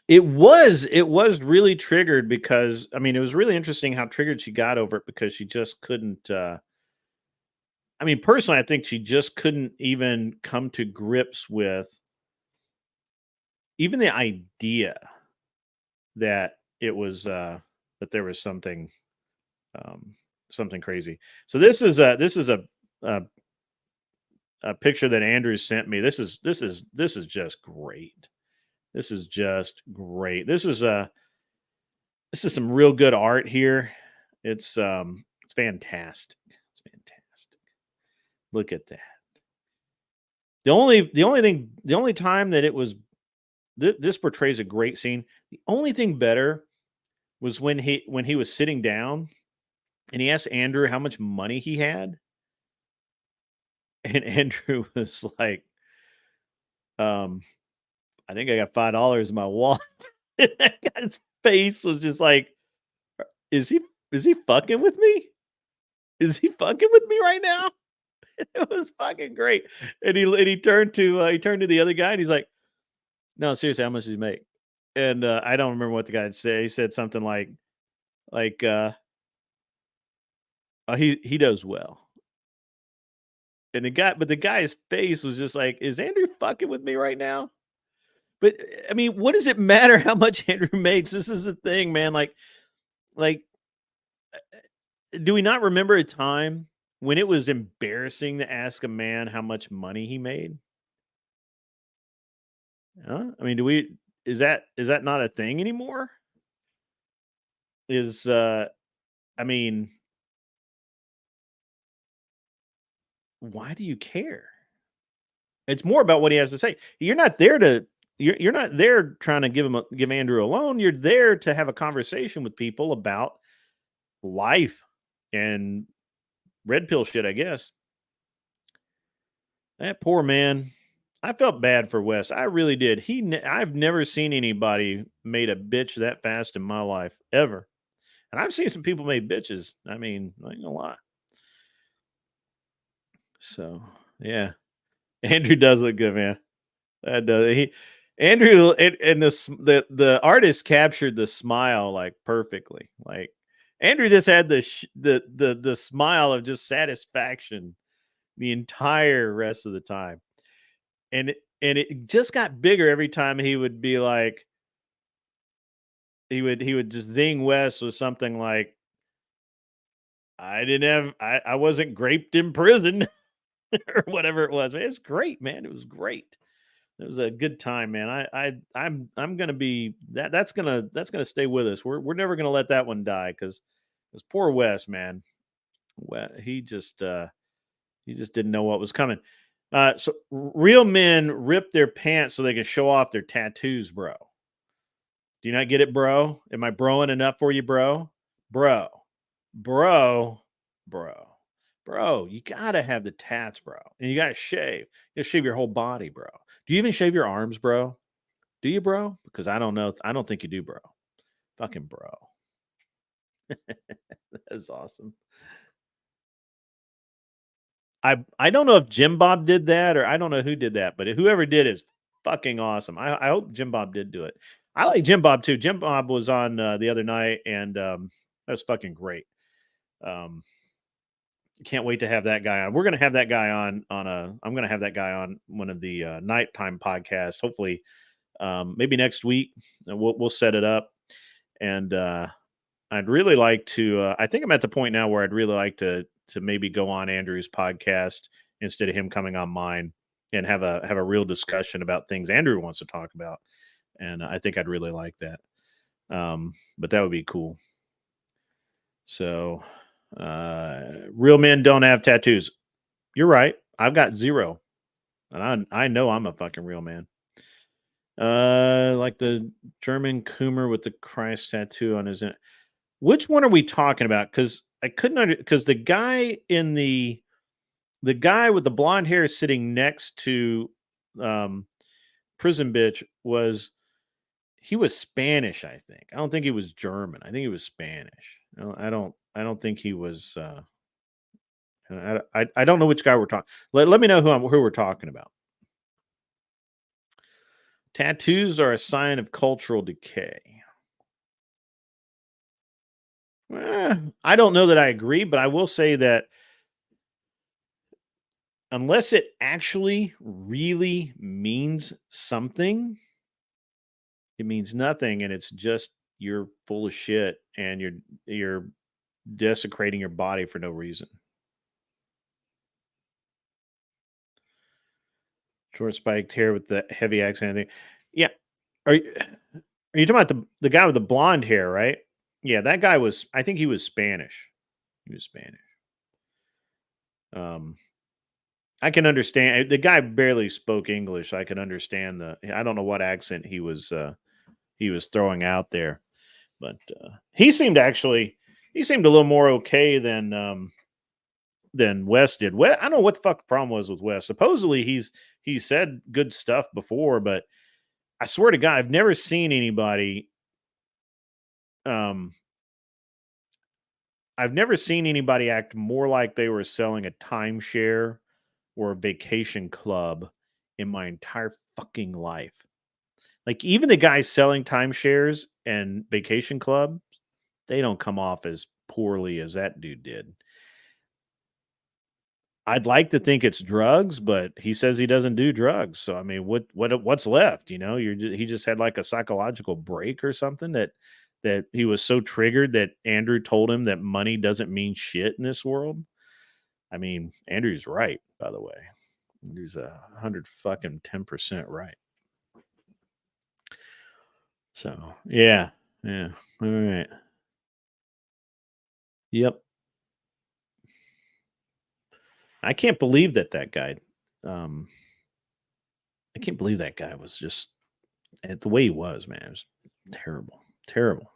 It was really triggered because it was really interesting how triggered she got over it because she just couldn't. Personally, I think she just couldn't even come to grips with even the idea that it was that there was something crazy. So this is a picture that Andrew sent me. This is just great. This is just great. This is some real good art here. It's fantastic. It's fantastic. Look at that. The only time that it was this portrays a great scene. The only thing better was when he was sitting down and he asked Andrew how much money he had. And Andrew was like, I think I got $5 in my wallet. And that guy's face was just like, is he fucking with me? Is he fucking with me right now? It was fucking great. And he turned to the other guy and he's like, no, seriously, how much does he make? And I don't remember what the guy said. He said something like he does well. And the guy's face was just like, is Andrew fucking with me right now? But what does it matter how much Andrew makes? This is the thing, man. Like, do we not remember a time when it was embarrassing to ask a man how much money he made? Huh? Is that not a thing anymore? Is why do you care? It's more about what he has to say. You're not there trying to give Andrew a loan. You're there to have a conversation with people about life and red pill shit, I guess. That poor man. I felt bad for Wes. I really did. I've never seen anybody made a bitch that fast in my life ever. And I've seen some people made bitches. I ain't gonna lie. So yeah, Andrew does look good, man. That does Andrew and the artist captured the smile like perfectly. Like Andrew just had the smile of just satisfaction the entire rest of the time, and it just got bigger every time he would be like he would just ding Wes with something like, I wasn't graped in prison or whatever it was. It's great, man. It was great. It was a good time, man. I'm gonna be that's gonna stay with us. We're never gonna let that one die because poor Wes, man. He just didn't know what was coming. So real men rip their pants so they can show off their tattoos, bro. Do you not get it, bro? Am I broing enough for you, bro? Bro, bro, bro, bro. You gotta have the tats, bro, and you gotta shave. You gotta shave your whole body, bro. Do you even shave your arms, bro? Do you, bro? Because I don't know. I don't think you do, bro. Fucking bro. That is awesome. I don't know if Jim Bob did that or I don't know who did that, but whoever did is fucking awesome. I hope Jim Bob did do it. I like Jim Bob too. Jim Bob was on the other night and that was fucking great. Can't wait to have that guy on. We're gonna have that guy on I'm gonna have that guy on one of the nighttime podcasts. Hopefully, maybe next week. We'll set it up, and I'd really like to. I think I'm at the point now where I'd really like to maybe go on Andrew's podcast instead of him coming on mine and have a real discussion about things Andrew wants to talk about. And I think I'd really like that. But that would be cool. So, real men don't have tattoos. You're right. I've got 0, and I know I'm a fucking real man. Like the German Coomer with the Christ tattoo on his. Which one are we talking about? Because I couldn't because the guy with the blonde hair sitting next to Prison Bitch he was Spanish, I think. I don't think he was German. I think he was Spanish. I don't think he was I don't know which guy we're talking. Let me know who we're talking about. Tattoos are a sign of cultural decay. I don't know that I agree, but I will say that unless it actually really means something, it means nothing, and it's just you're full of shit and you're desecrating your body for no reason. Short spiked hair with the heavy accent. Yeah. Are you talking about the guy with the blonde hair, right? Yeah, that guy I think he was Spanish. He was Spanish. I can understand the guy barely spoke English. So I can understand I don't know what accent he was throwing out there, but he seemed a little more okay than Wes did. I don't know what the fuck the problem was with Wes. Supposedly he said good stuff before, but I swear to God, I've never seen anybody act more like they were selling a timeshare or a vacation club in my entire fucking life. Like even the guys selling timeshares and vacation clubs, they don't come off as poorly as that dude did. I'd like to think it's drugs, but he says he doesn't do drugs. So I mean, what's left? You know, he just had like a psychological break or something that he was so triggered that Andrew told him that money doesn't mean shit in this world. I mean, Andrew's right, by the way. Andrew's 110% right. So yeah. All right. Yep. I can't believe that guy. I can't believe that guy was just the way he was, man. It was terrible, terrible.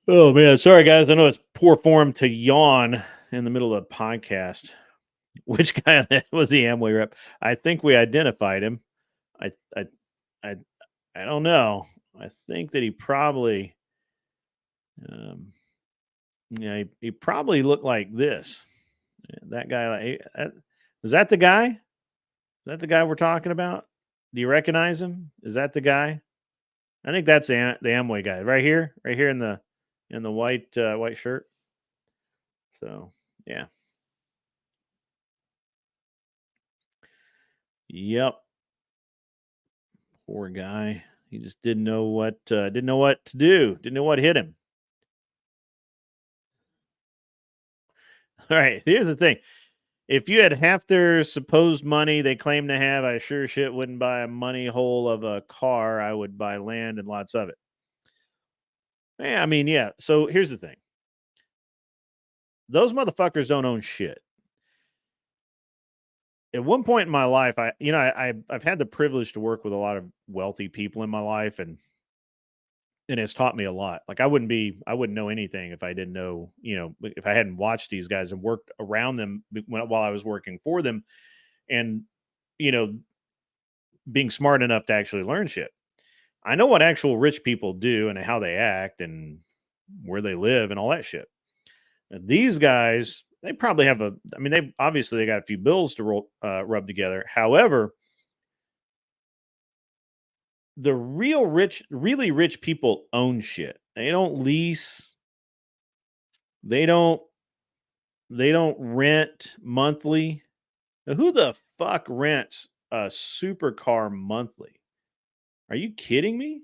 Oh man, sorry guys. I know it's poor form to yawn in the middle of a podcast. Which guy was the Amway rep? I think we identified him. I I I I don't know. I think that he probably yeah, he probably looked like this. That guy was that the guy? Is that the guy we're talking about? Do you recognize him? Is that the guy? I think that's the Amway guy right here in the white shirt. So yeah, yep. Poor guy. He just didn't know what to do. Didn't know what hit him. All right. Here's the thing. If you had half their supposed money they claim to have, I sure shit wouldn't buy a money hole of a car. I would buy land and lots of it. Yeah, I mean, yeah. So here's the thing. Those motherfuckers don't own shit. At one point in my life, I've had the privilege to work with a lot of wealthy people in my life, and it's taught me a lot. Like I wouldn't know anything if I didn't know, if I hadn't watched these guys and worked around them while I was working for them, and you know, being smart enough to actually learn shit. I know what actual rich people do and how they act and where they live and all that shit. And these guys, they probably have they got a few bills to rub together. However, the really rich people own shit. They don't lease. They don't They don't rent monthly. Now, who the fuck rents a supercar monthly? Are you kidding me?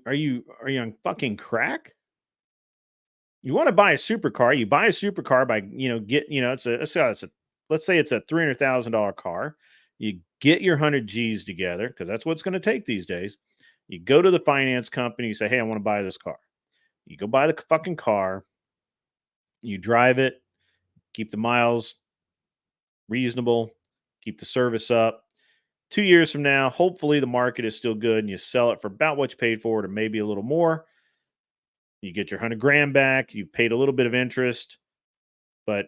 Are you on fucking crack? You want to buy a supercar, you buy a supercar by, let's say it's a $300,000 car. You get your 100 G's together because that's what it's going to take these days. You go to the finance company, you say, "Hey, I want to buy this car." You go buy the fucking car, you drive it, keep the miles reasonable, keep the service up. 2 years from now, hopefully the market is still good and you sell it for about what you paid for it or maybe a little more. You get your 100 grand back, you paid a little bit of interest, but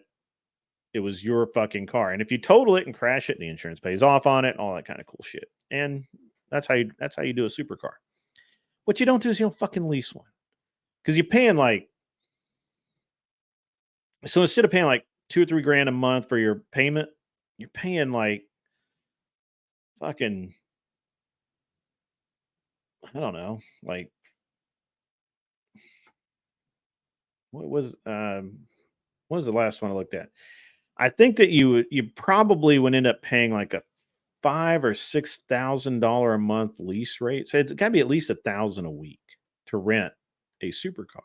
it was your fucking car. And if you total it and crash it, the insurance pays off on it, all that kind of cool shit. And that's how you do a supercar. What you don't do is you don't fucking lease one. Because you're paying so instead of paying like 2 or 3 grand a month for your payment, you're paying like fucking, I don't know, like what was the last one I looked at? I think that you probably would end up paying like a $5,000 or $6,000 a month lease rate. So it's got to be at least 1,000 a week to rent a supercar,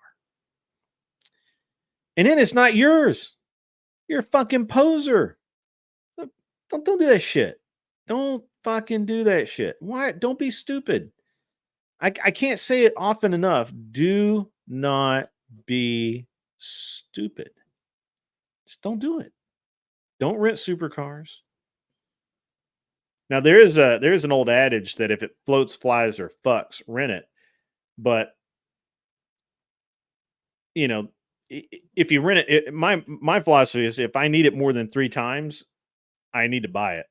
and then it's not yours. You're a fucking poser. Don't do that shit. Don't fucking do that shit. Why? Don't be stupid. I can't say it often enough. Do not be stupid. Just don't do it. Don't rent supercars. Now there is an old adage that if it floats, flies, or fucks, rent it. But you know, if you rent it, my philosophy is if I need it more than 3 times, I need to buy it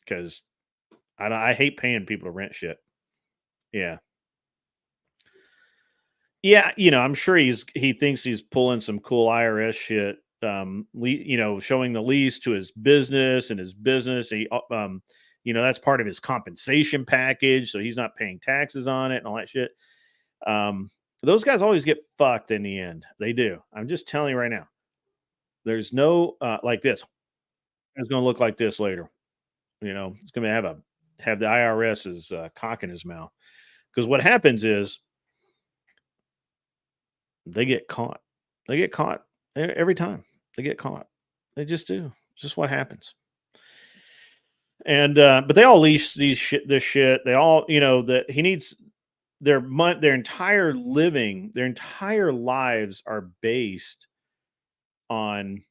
because I hate paying people to rent shit. Yeah, yeah. I'm sure he thinks he's pulling some cool IRS shit. Showing the lease to his business and his business. That's part of his compensation package, so he's not paying taxes on it and all that shit. Those guys always get fucked in the end. They do. I'm just telling you right now. There's no like this. It's going to look like this later. It's going to have the IRS's cock in his mouth because what happens is they get caught. They get caught every time. They get caught. They just do. It's just what happens. And but they all lease this shit. They all, that he needs their entire living, their entire lives are based on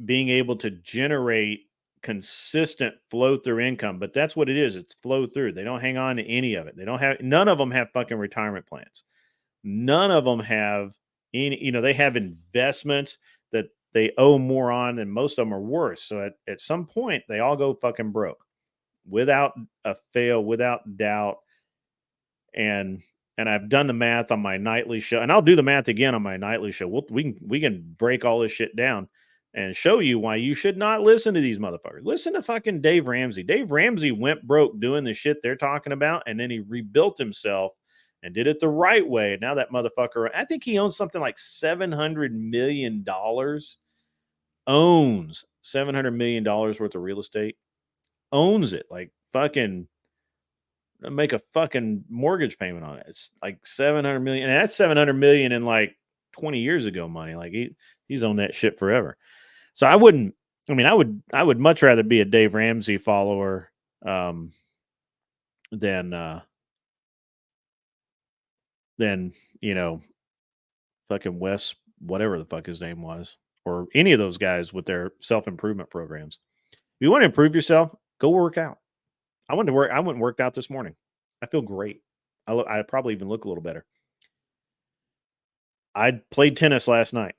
being able to generate consistent flow through income. But that's what it is. It's flow through. They don't hang on to any of it. None of them have fucking retirement plans. None of them have any, they have investments that they owe more on, and most of them are worse. So at some point, they all go fucking broke without a fail, without doubt. And I've done the math on my nightly show, and I'll do the math again on my nightly show. We can break all this shit down and show you why you should not listen to these motherfuckers. Listen to fucking Dave Ramsey. Dave Ramsey went broke doing the shit they're talking about, and then he rebuilt himself and did it the right way. Now that motherfucker, I think he owns something like $700 million. Owns $700 million worth of real estate. Owns it. Like fucking make a fucking mortgage payment on it. It's like 700 million. And that's 700 million in like 20 years ago money. Like he's owned that shit forever. So I would much rather be a Dave Ramsey follower than fucking Wes, whatever the fuck his name was, or any of those guys with their self-improvement programs. If you want to improve yourself, go work out. I went and worked out this morning. I feel great. I probably even look a little better. I played tennis last night.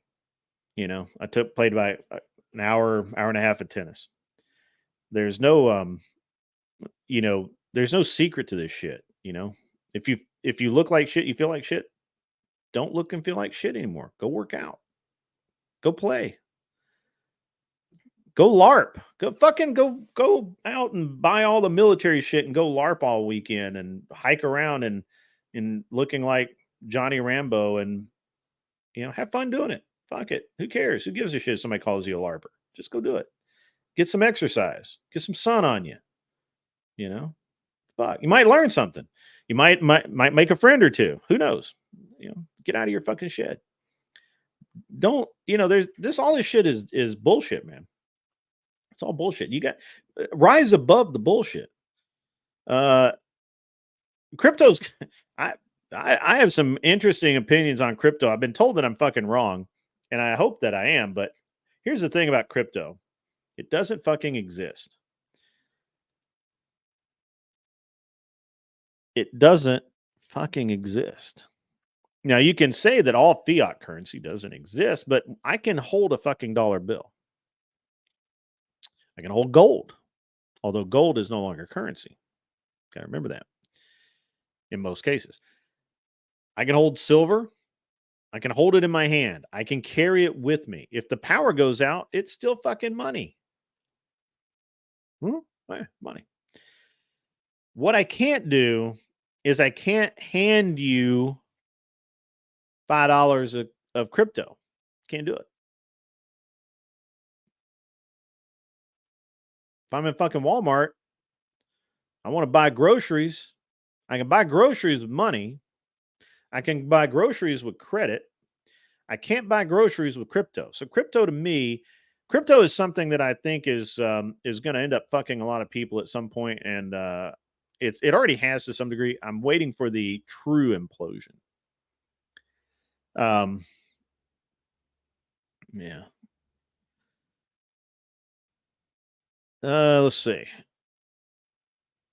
I played about an hour and a half of tennis. There's no there's no secret to this shit. If you look like shit, you feel like shit. Don't look and feel like shit anymore. Go work out. Go play. Go LARP. Go out and buy all the military shit and go LARP all weekend and hike around and looking like Johnny Rambo and have fun doing it. Fuck it. Who cares? Who gives a shit if somebody calls you a LARPer? Just go do it. Get some exercise. Get some sun on you. You know? Fuck. You might learn something. You might make a friend or two. Who knows? You know, get out of your fucking shed. Don't, there's this all this shit is bullshit, man. It's all bullshit. You got rise above the bullshit. Crypto's I have some interesting opinions on crypto. I've been told that I'm fucking wrong, and I hope that I am, but here's the thing about crypto. It doesn't fucking exist. It doesn't fucking exist. Now, you can say that all fiat currency doesn't exist, but I can hold a fucking dollar bill. I can hold gold, although gold is no longer currency. Got to remember that in most cases. I can hold silver. I can hold it in my hand. I can carry it with me. If the power goes out, it's still fucking money. Money. What I can't do is I can't hand you $5 of crypto. Can't do it. If I'm in fucking Walmart, I want to buy groceries. I can buy groceries with money. I can buy groceries with credit. I can't buy groceries with crypto. So crypto to me, crypto is something that I think is going to end up fucking a lot of people at some point, and it already has to some degree. I'm waiting for the true implosion. Yeah. Let's see.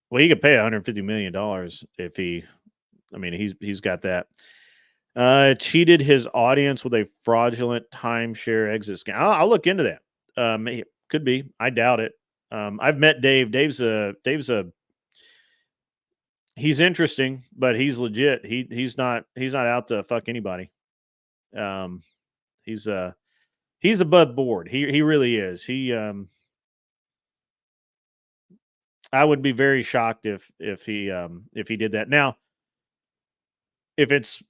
Well, he could pay $150 million if he's got that. Cheated his audience with a fraudulent timeshare exit scam. I'll look into that. Could be. I doubt it. I've met Dave. Dave's he's interesting, but he's legit. He's not out to fuck anybody. He's above board. He really is. I would be very shocked if he did that. Now, if it's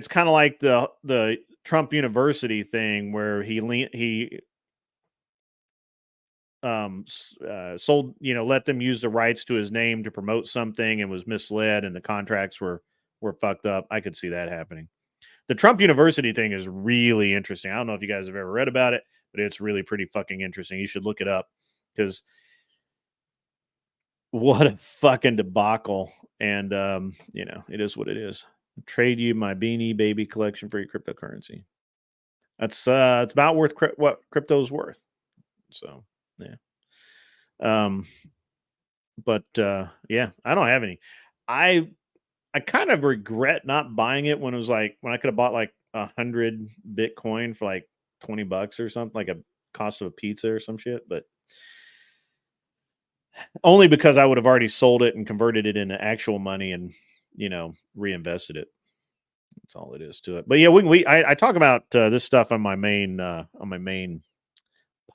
kind of like the Trump University thing where he sold, let them use the rights to his name to promote something and was misled and the contracts were fucked up, I could see that happening. The Trump University thing is really interesting. I don't know if you guys have ever read about it, but it's really pretty fucking interesting. You should look it up because what a fucking debacle. And, it is what it is. Trade you my Beanie Baby collection for your cryptocurrency. That's it's about worth what crypto's worth. So, yeah. But yeah, I don't have any. I kind of regret not buying it when it was like when I could have bought like 100 Bitcoin for like $20 or something, like a cost of a pizza or some shit, but only because I would have already sold it and converted it into actual money and reinvested it. That's all it is to it. But yeah, I talk about this stuff on my main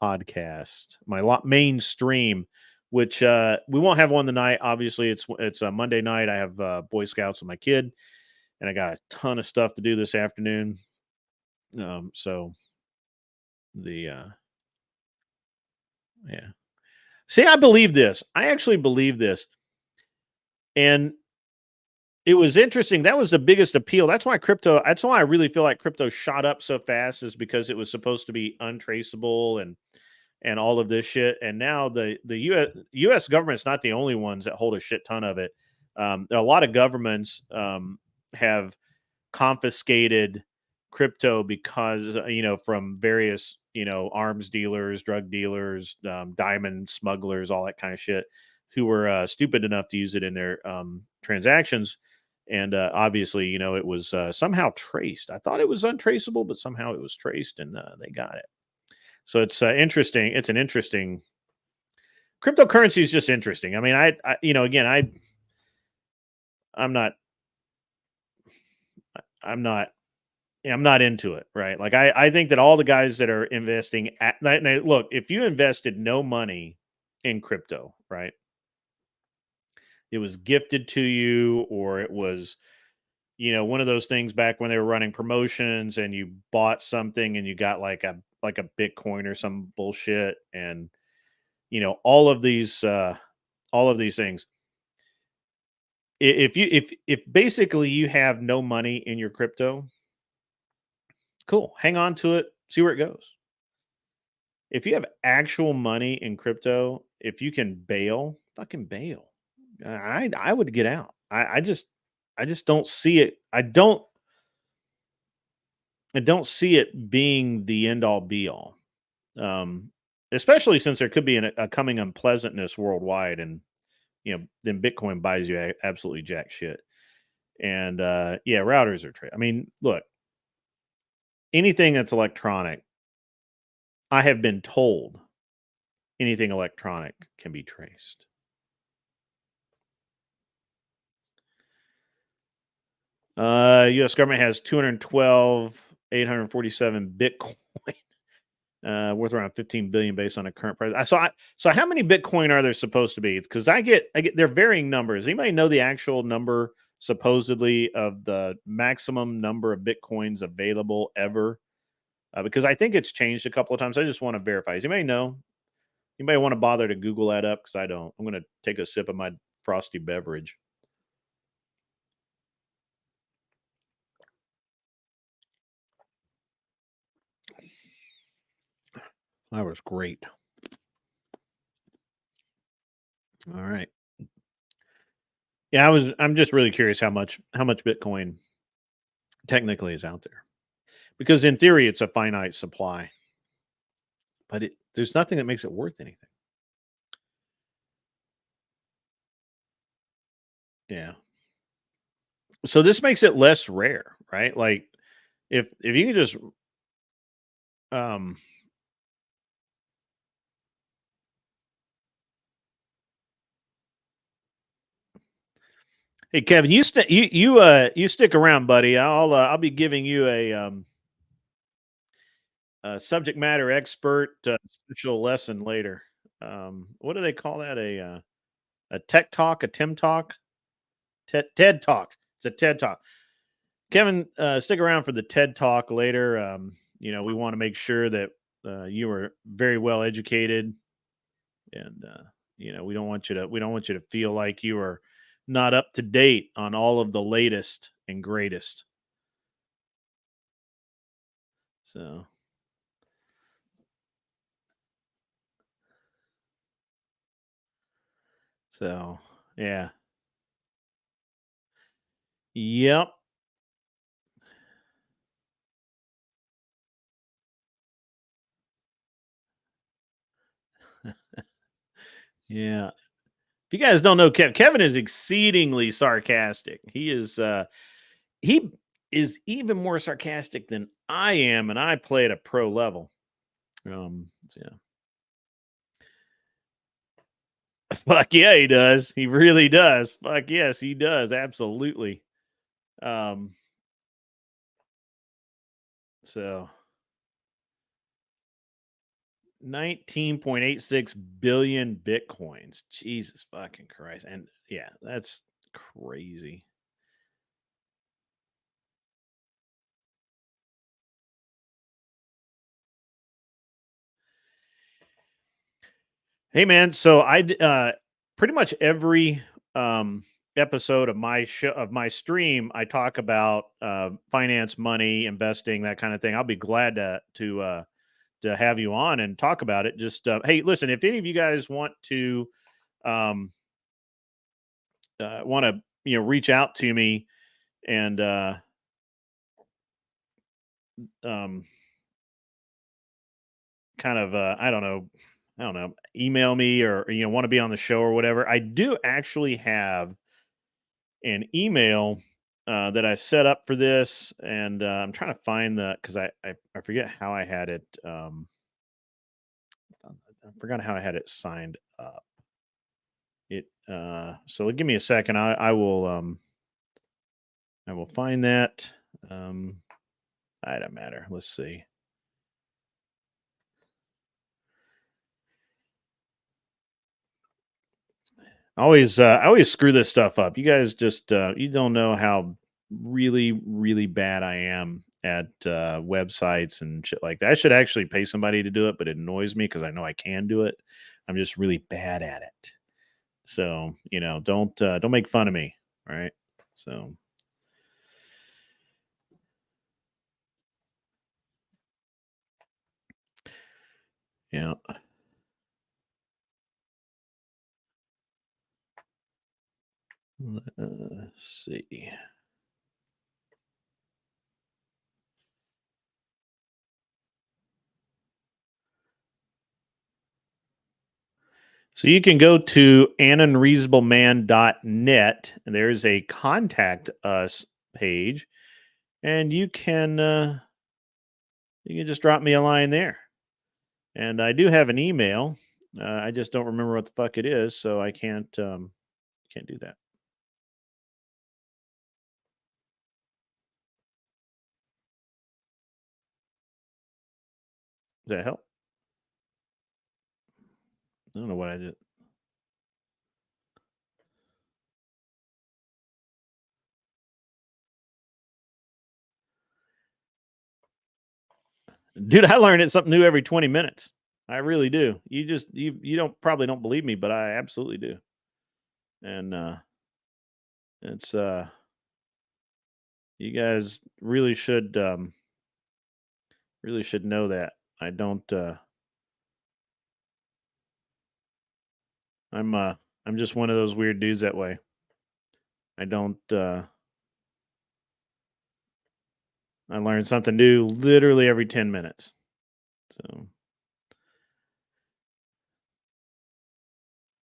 podcast, my main stream, which we won't have one tonight. Obviously, it's a Monday night. I have Boy Scouts with my kid, and I got a ton of stuff to do this afternoon. So the yeah. See, I believe this. I actually believe this, and it was interesting. That was the biggest appeal. That's why I really feel like crypto shot up so fast, is because it was supposed to be untraceable and all of this shit. And now the U.S. government's not the only ones that hold a shit ton of it. A lot of governments have confiscated crypto because from various arms dealers, drug dealers, diamond smugglers, all that kind of shit, who were stupid enough to use it in their transactions. And obviously, it was somehow traced. I thought it was untraceable, but somehow it was traced, and they got it. So it's interesting. It's an interesting cryptocurrency is just interesting. I mean, I'm not into it, right? Like I think that all the guys that are investing look, if you invested no money in crypto, right? It was gifted to you, or it was one of those things back when they were running promotions and you bought something and you got like a Bitcoin or some bullshit, and all of these things. If basically you have no money in your crypto, cool, hang on to it, see where it goes. If you have actual money in crypto, if you can bail, fucking bail. I would get out. I just don't see it. I don't see it being the end all be all. Um, Especially since there could be a coming unpleasantness worldwide, and then Bitcoin buys you absolutely jack shit. And yeah, routers are I mean, look, anything that's electronic, I have been told anything electronic can be traced. U.S. government has 212,847 Bitcoin, worth around 15 billion based on a current price. So how many Bitcoin are there supposed to be? Because I get they're varying numbers. Anybody know the actual number supposedly of the maximum number of Bitcoins available ever? Because I think it's changed a couple of times. I just want to verify. Does anybody know? Anybody want to bother to Google that up? Because I don't. I'm going to take a sip of my frosty beverage. That was great. All right. Yeah, I'm just really curious how much Bitcoin technically is out there. Because in theory it's a finite supply. But there's nothing that makes it worth anything. Yeah. So this makes it less rare, right? Like if you can just um hey Kevin, you stick around, buddy. I'll be giving you a subject matter expert special lesson later. What do they call that? A tech talk, a Tim talk, TED talk. It's a TED talk. Kevin, stick around for the TED talk later. We want to make sure that you are very well educated, and we don't want you to feel like you are not up to date on all of the latest and greatest. So so yeah. Yep. Yeah. If you guys don't know Kevin is exceedingly sarcastic. He is even more sarcastic than I am, and I play at a pro level. Yeah. Fuck yeah, he does. He really does. Fuck yes, he does. Absolutely. Um, so 19.86 billion Bitcoins. Jesus fucking Christ. And yeah, that's crazy. Hey man, so pretty much every episode of my stream, I talk about finance, money, investing, that kind of thing. I'll be glad to have you on and talk about it. Just hey, listen, if any of you guys want to um, reach out to me and um, kind of I don't know, email me, or want to be on the show or whatever. I do actually have an email that I set up for this, and I'm trying to find because I forget how I had it. I forgot how I had it signed up. So give me a second. I will find that. I don't matter. Let's see. I always screw this stuff up. You guys just you don't know how really, really bad I am at websites and shit like that. I should actually pay somebody to do it, but it annoys me because I know I can do it. I'm just really bad at it. So, don't make fun of me, right? So, yeah. Let's see. So you can go to anunreasonableman.net, and there's a contact us page, and you can just drop me a line there. And I do have an email. I just don't remember what the fuck it is, so I can't do that. Does that help? I don't know what I did. Dude, I learn it something new every 20 minutes. I really do. You don't probably don't believe me, but I absolutely do. And it's you guys really should know that. I don't I'm just one of those weird dudes that way. I don't I learn something new literally every 10 minutes. So,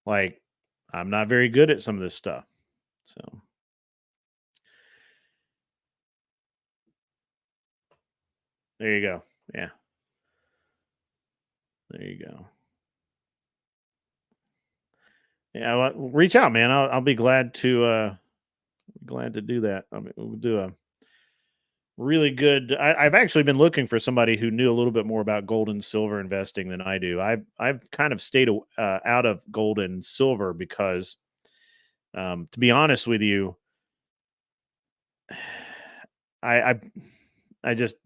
like, I'm not very good at some of this stuff. So, there you go. Yeah. There you go. Yeah, well, reach out, man. I'll be glad to do that. I mean, we'll do a really good. I've actually been looking for somebody who knew a little bit more about gold and silver investing than I do. I've kind of stayed out of gold and silver because, to be honest with you, I, I I just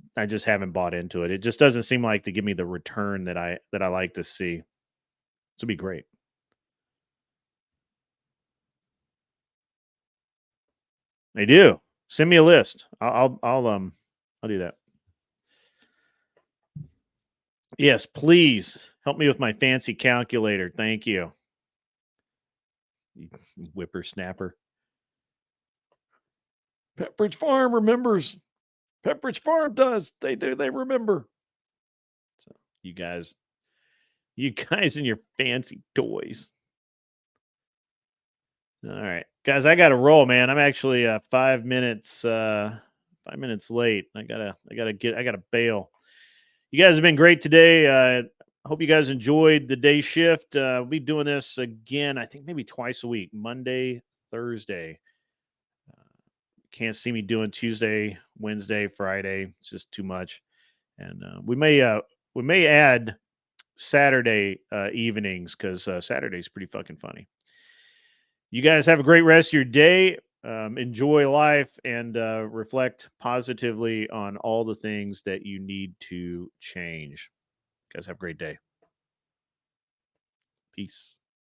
haven't bought into it. It just doesn't seem like to give me the return that I like to see. This would be great. They do. Send me a list. I'll do that. Yes, please help me with my fancy calculator. Thank you. You whippersnapper. Pepperidge Farm remembers. Pepperidge Farm does. They do. They remember. So you guys and your fancy toys. All right, guys, I got to roll, man. I'm actually 5 minutes late. I gotta bail. You guys have been great today. Hope you guys enjoyed the day shift. We'll be doing this again, I think maybe twice a week, Monday, Thursday. Can't see me doing Tuesday, Wednesday, Friday. It's just too much. And we may add Saturday evenings because Saturday's pretty fucking funny. You guys have a great rest of your day. Enjoy life and reflect positively on all the things that you need to change. You guys have a great day. Peace.